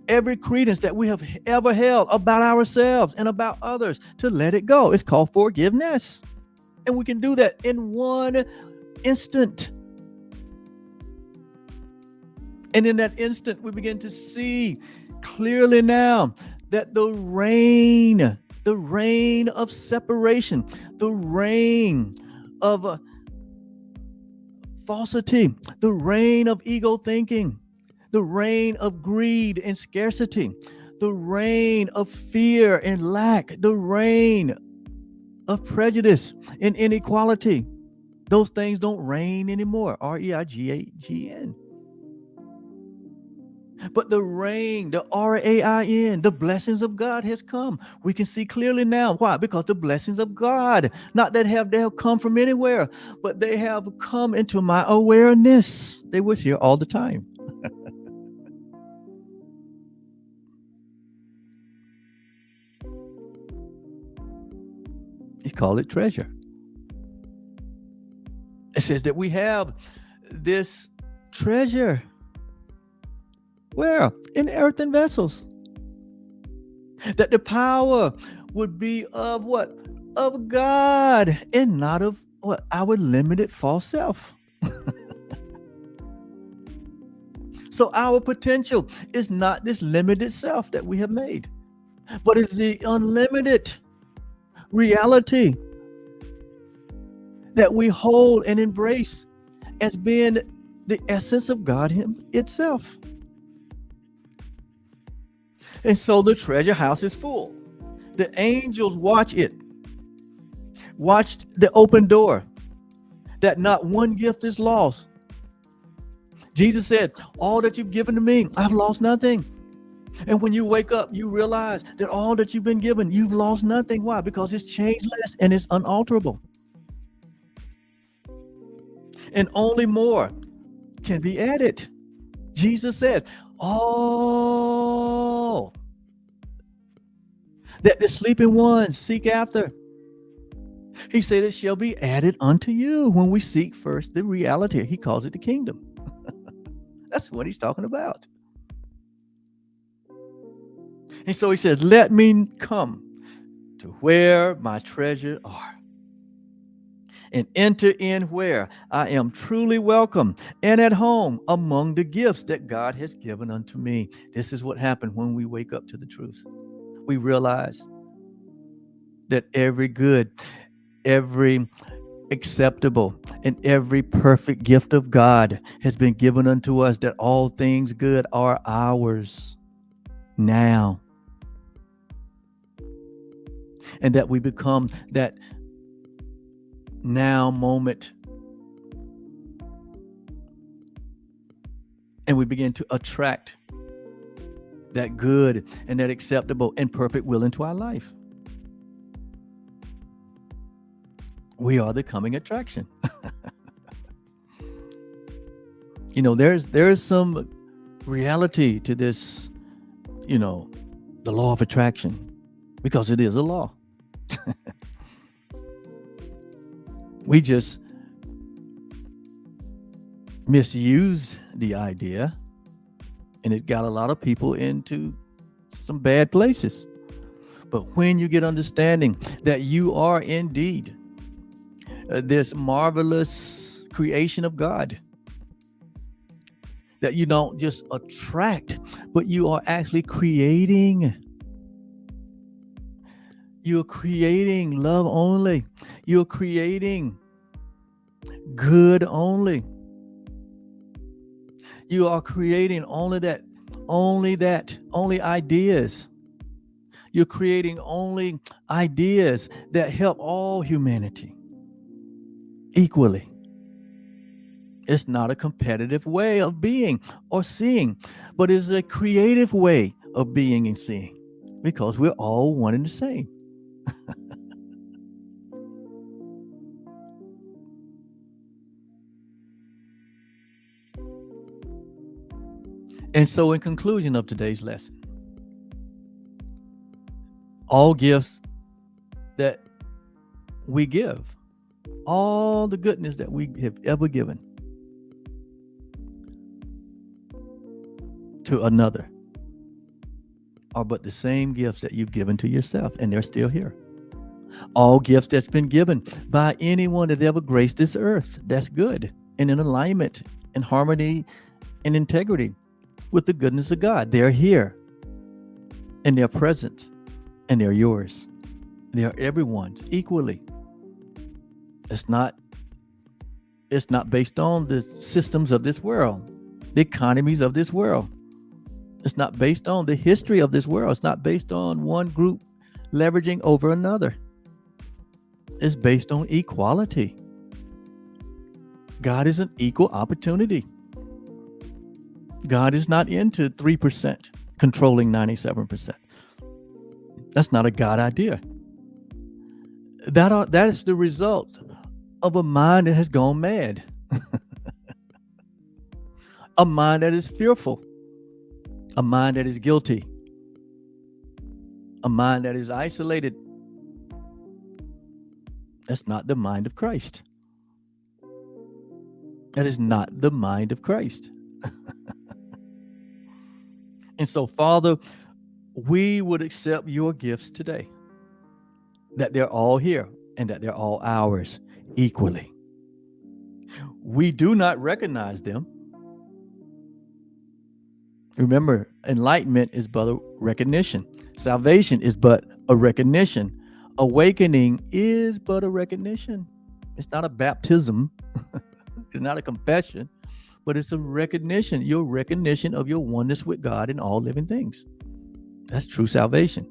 every credence that we have ever held about ourselves and about others, to let it go. It's called forgiveness. And we can do that in one instant. And in that instant, we begin to see clearly now that the reign of separation, the reign of falsity, the reign of ego thinking, the reign of greed and scarcity, the reign of fear and lack, the reign of prejudice and inequality. Those things don't reign anymore. REIGN. But the rain, the rain, the blessings of God has come. We can see clearly now. Why? Because the blessings of God, not that they have come from anywhere, but they have come into my awareness. They was here all the time. He called it treasure. It says that we have this treasure. Where? In earthen vessels. That the power would be of what? Of God and not of what? Our limited false self. So our potential is not this limited self that we have made, but it's the unlimited reality that we hold and embrace as being the essence of God itself. And so the treasure house is full. The angels watch it, watched the open door, that not one gift is lost. Jesus said, all that you've given to me, I've lost nothing. And when you wake up, you realize that all that you've been given, you've lost nothing. Why? Because it's changeless and it's unalterable. And only more can be added. Jesus said, all that the sleeping ones seek after, he said, it shall be added unto you when we seek first the reality. He calls it the kingdom. That's what he's talking about. And so he said, let me come to where my treasures are and enter in where I am truly welcome and at home among the gifts that God has given unto me. This is what happened when we wake up to the truth. We realize that every good, every acceptable, and every perfect gift of God has been given unto us, that all things good are ours now. And that we become that now moment. And we begin to attract that good and that acceptable and perfect will into our life. We are the coming attraction. There's some reality to this, the law of attraction, because it is a law. We just misused the idea, and it got a lot of people into some bad places. But when you get understanding that you are indeed this marvelous creation of God, that you don't just attract, but you are actually creating. You're creating love only. You're creating good only. You are creating only ideas. You're creating only ideas that help all humanity equally. It's not a competitive way of being or seeing, but it's a creative way of being and seeing, because we're all one and the same. And so, in conclusion of today's lesson, all gifts that we give, all the goodness that we have ever given to another, are but the same gifts that you've given to yourself, and they're still here. All gifts that's been given by anyone that ever graced this earth, that's good and in alignment and harmony and integrity with the goodness of God, they're here and they're present and they're yours. They are everyone's equally. It's not based on the systems of this world, the economies of this world. It's not based on the history of this world. It's not based on one group leveraging over another. It's based on equality. God is an equal opportunity. God is not into 3% controlling 97%. That's not a God idea. That is the result of a mind that has gone mad, a mind that is fearful, a mind that is guilty, a mind that is isolated. That's not the mind of Christ. That is not the mind of Christ. And so, Father, we would accept your gifts today, that they're all here and that they're all ours equally. We do not recognize them. Remember, enlightenment is but a recognition. Salvation is but a recognition. Awakening is but a recognition. It's not a baptism. It's not a confession, but it's a recognition, your recognition of your oneness with God and all living things. That's true salvation.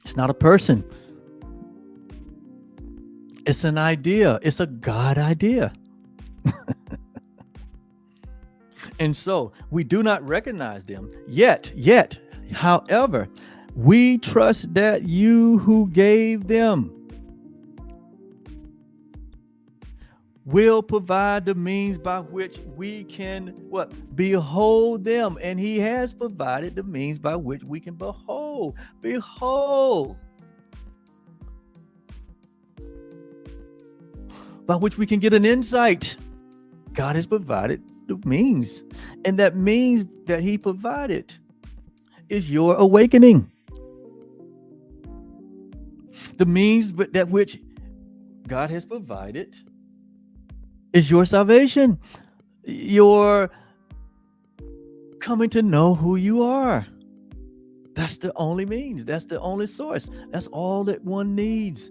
It's not a person. It's an idea. It's a God idea. And so we do not recognize them yet. However, we trust that you who gave them will provide the means by which we can behold them. And he has provided the means by which we can behold. By which we can get an insight. God has provided the means. And that means that he provided is your awakening. The means that which God has provided is your salvation. Your coming to know who you are. That's the only means. That's the only source. That's all that one needs.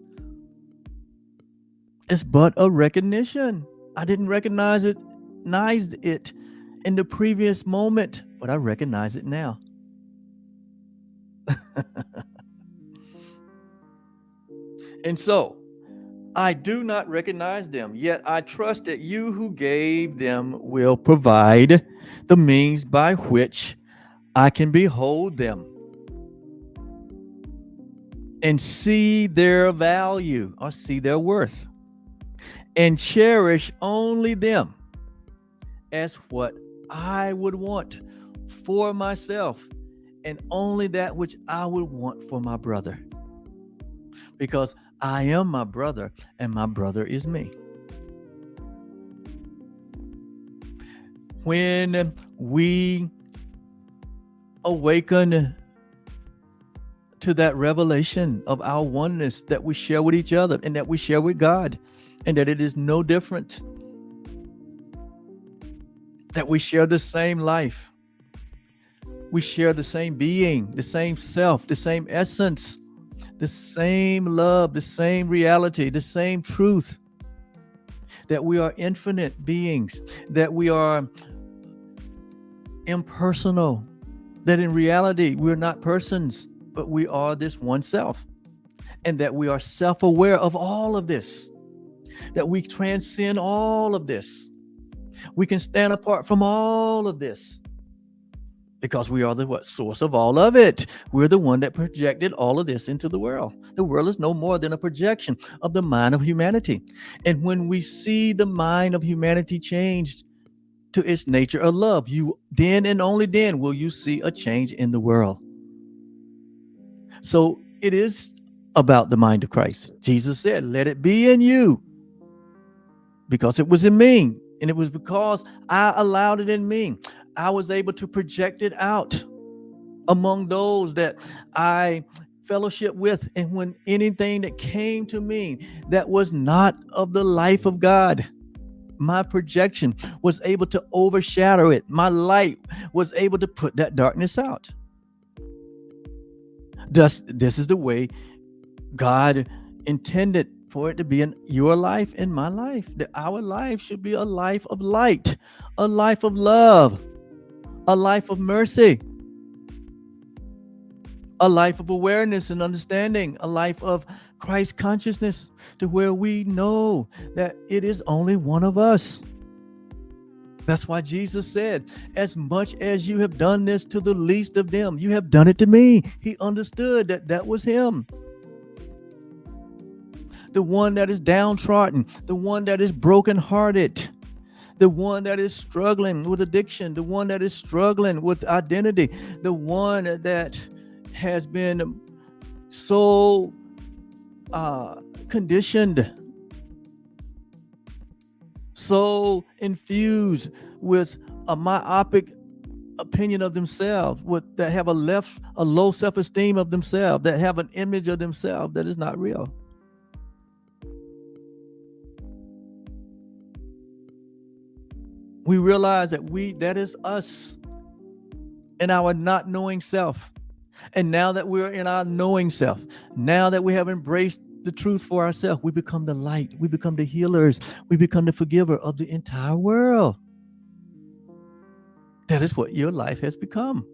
It's but a recognition. I didn't recognize it in the previous moment, but I recognize it now. And so, I do not recognize them, yet I trust that you who gave them will provide the means by which I can behold them and see their value or see their worth and cherish only them as what I would want for myself and only that which I would want for my brother. Because I am my brother and my brother is me. When we awaken to that revelation of our oneness that we share with each other and that we share with God, and that it is no different, that we share the same life, we share the same being, the same self, the same essence, the same love, the same reality, the same truth, that we are infinite beings, that we are impersonal, that in reality we're not persons, but we are this one self, and that we are self-aware of all of this, that we transcend all of this. We can stand apart from all of this because we are the source of all of it. We're the one that projected all of this into the world. The world is no more than a projection of the mind of humanity. And when we see the mind of humanity changed to its nature of love, then and only then will you see a change in the world. So it is about the mind of Christ. Jesus said, let it be in you, because it was in me. And it was because I allowed it in me. I was able to project it out among those that I fellowship with. And when anything that came to me that was not of the life of God, my projection was able to overshadow it. My light was able to put that darkness out. Thus, this is the way God intended for it to be in your life and my life, that our life should be a life of light, a life of love, a life of mercy, a life of awareness and understanding, a life of Christ consciousness to where we know that it is only one of us. That's why Jesus said, as much as you have done this to the least of them, you have done it to me. He understood that that was him. The one that is downtrodden, the one that is brokenhearted, the one that is struggling with addiction, the one that is struggling with identity, the one that has been so conditioned, so infused with a myopic opinion of themselves, that have a low self-esteem of themselves, that have an image of themselves that is not real. We realize that is us in our not knowing self. And now that we're in our knowing self, now that we have embraced the truth for ourselves, we become the light, we become the healers, we become the forgiver of the entire world. That is what your life has become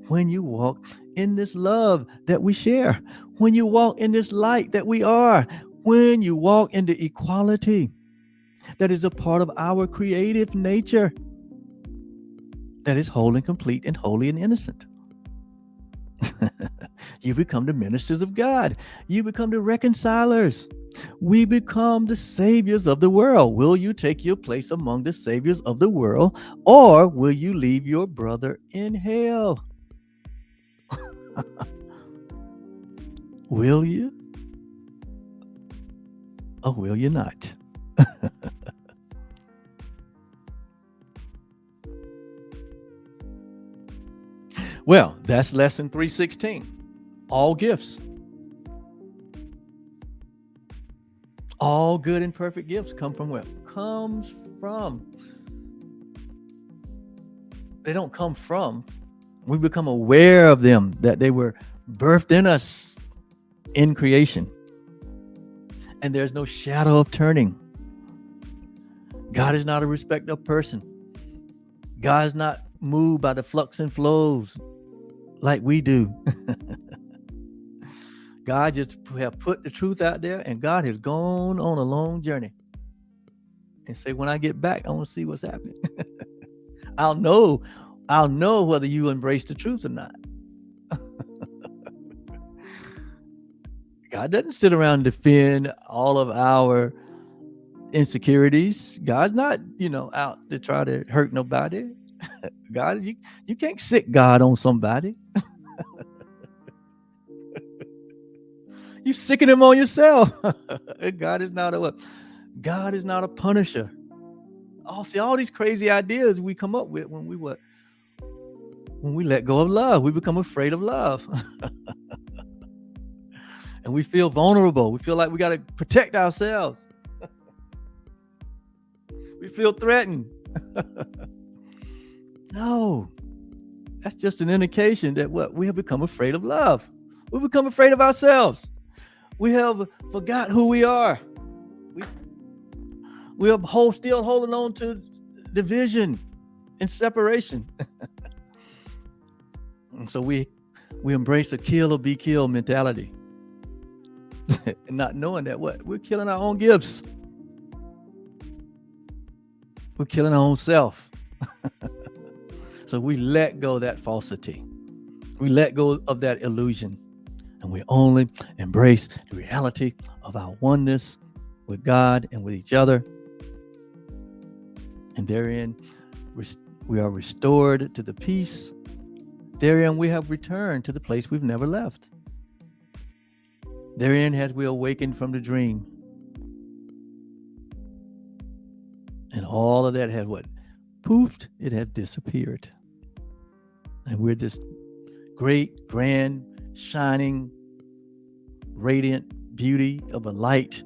when you walk in this love that we share, when you walk in this light that we are, when you walk in the equality that is a part of our creative nature, that is whole and complete and holy and innocent. You become the ministers of God. You become the reconcilers. We become the saviors of the world. Will you take your place among the saviors of the world, or will you leave your brother in hell? Will you, or will you not? Well, that's lesson 316. All gifts, all good and perfect gifts come from where? Comes from. They don't come from. We become aware of them, that they were birthed in us in creation. And there's no shadow of turning. God is not a respecter of person. God is not moved by the flux and flows like we do. God just have put the truth out there, and God has gone on a long journey and say, when I get back, I want to see what's happening. I'll know whether you embrace the truth or not. God doesn't sit around and defend all of our insecurities. God's not, out to try to hurt nobody. God, you can't sick God on somebody. You sicken him on yourself. God is not a punisher. All these crazy ideas we come up with when we let go of love. We become afraid of love. And we feel vulnerable. We feel like we got to protect ourselves. We feel threatened. No, that's just an indication that we have become afraid of love. We become afraid of ourselves. We have forgot who we are. We are still holding on to division and separation. And so we embrace a kill or be killed mentality. And not knowing that we're killing our own gifts. We're killing our own self. So we let go of that falsity. We let go of that illusion. And we only embrace the reality of our oneness with God and with each other. And therein, we are restored to the peace. Therein, we have returned to the place we've never left. Therein, as we awakened from the dream. And all of that had poofed, it had disappeared. And we're this great, grand, shining, radiant beauty of a light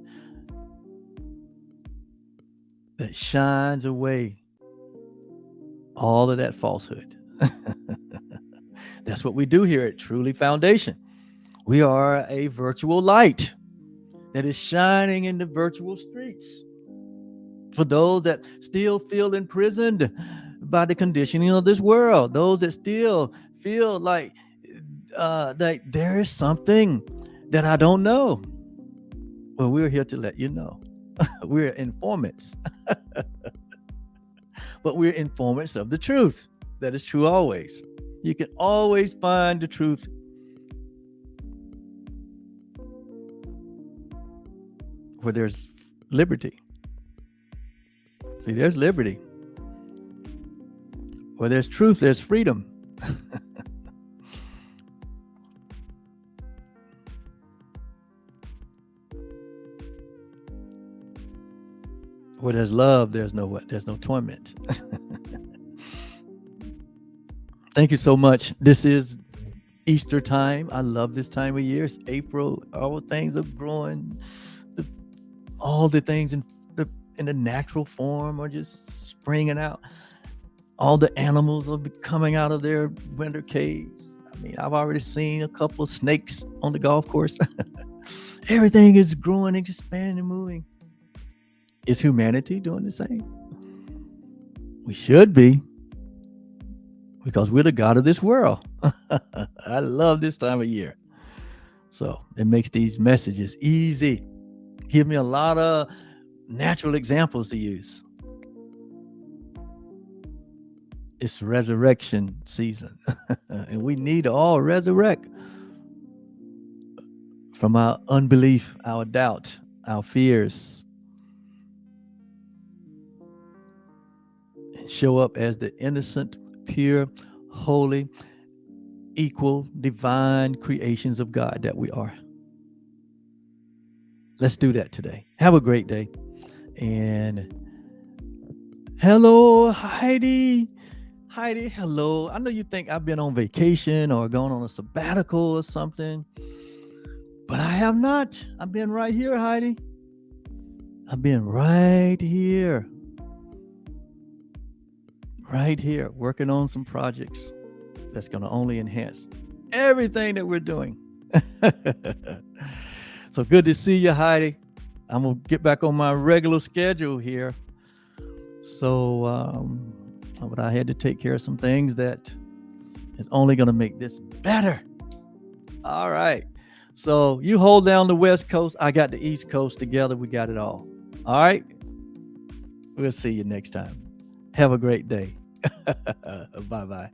that shines away all of that falsehood. That's what we do here at Truly Foundation. We are a virtual light that is shining in the virtual streets for those that still feel imprisoned by the conditioning of this world, those that still feel like that there is something that I don't know. Well, we're here to let you know. We're informants, but we're informants of the truth. That is true always. You can always find the truth where there's liberty. See, there's liberty. Where there's truth, there's freedom. Where there's love, there's no what? There's no torment. Thank you so much. This is Easter time. I love this time of year. It's April. All things are growing. The, all the things in the natural form are just springing out. All the animals are coming out of their winter caves. I mean, I've already seen a couple of snakes on the golf course. Everything is growing, expanding, and moving. Is humanity doing the same? We should be, because we're the God of this world. I love this time of year. So it makes these messages easy. Give me a lot of natural examples to use. It's resurrection season. And we need to all resurrect from our unbelief, our doubt, our fears, and show up as the innocent, pure, holy, equal, divine creations of God that we are. Let's do that today. Have a great day. And hello, Heidi. Heidi, hello. I know you think I've been on vacation or gone on a sabbatical or something, but I have not. I've been right here, Heidi. I've been right here, working on some projects that's going to only enhance everything that we're doing. So good to see you, Heidi. I'm going to get back on my regular schedule here. So, but I had to take care of some things that is only going to make this better. All right. So you hold down the West Coast. I got the East Coast. Together, we got it all. All right. We'll see you next time. Have a great day. Bye-bye.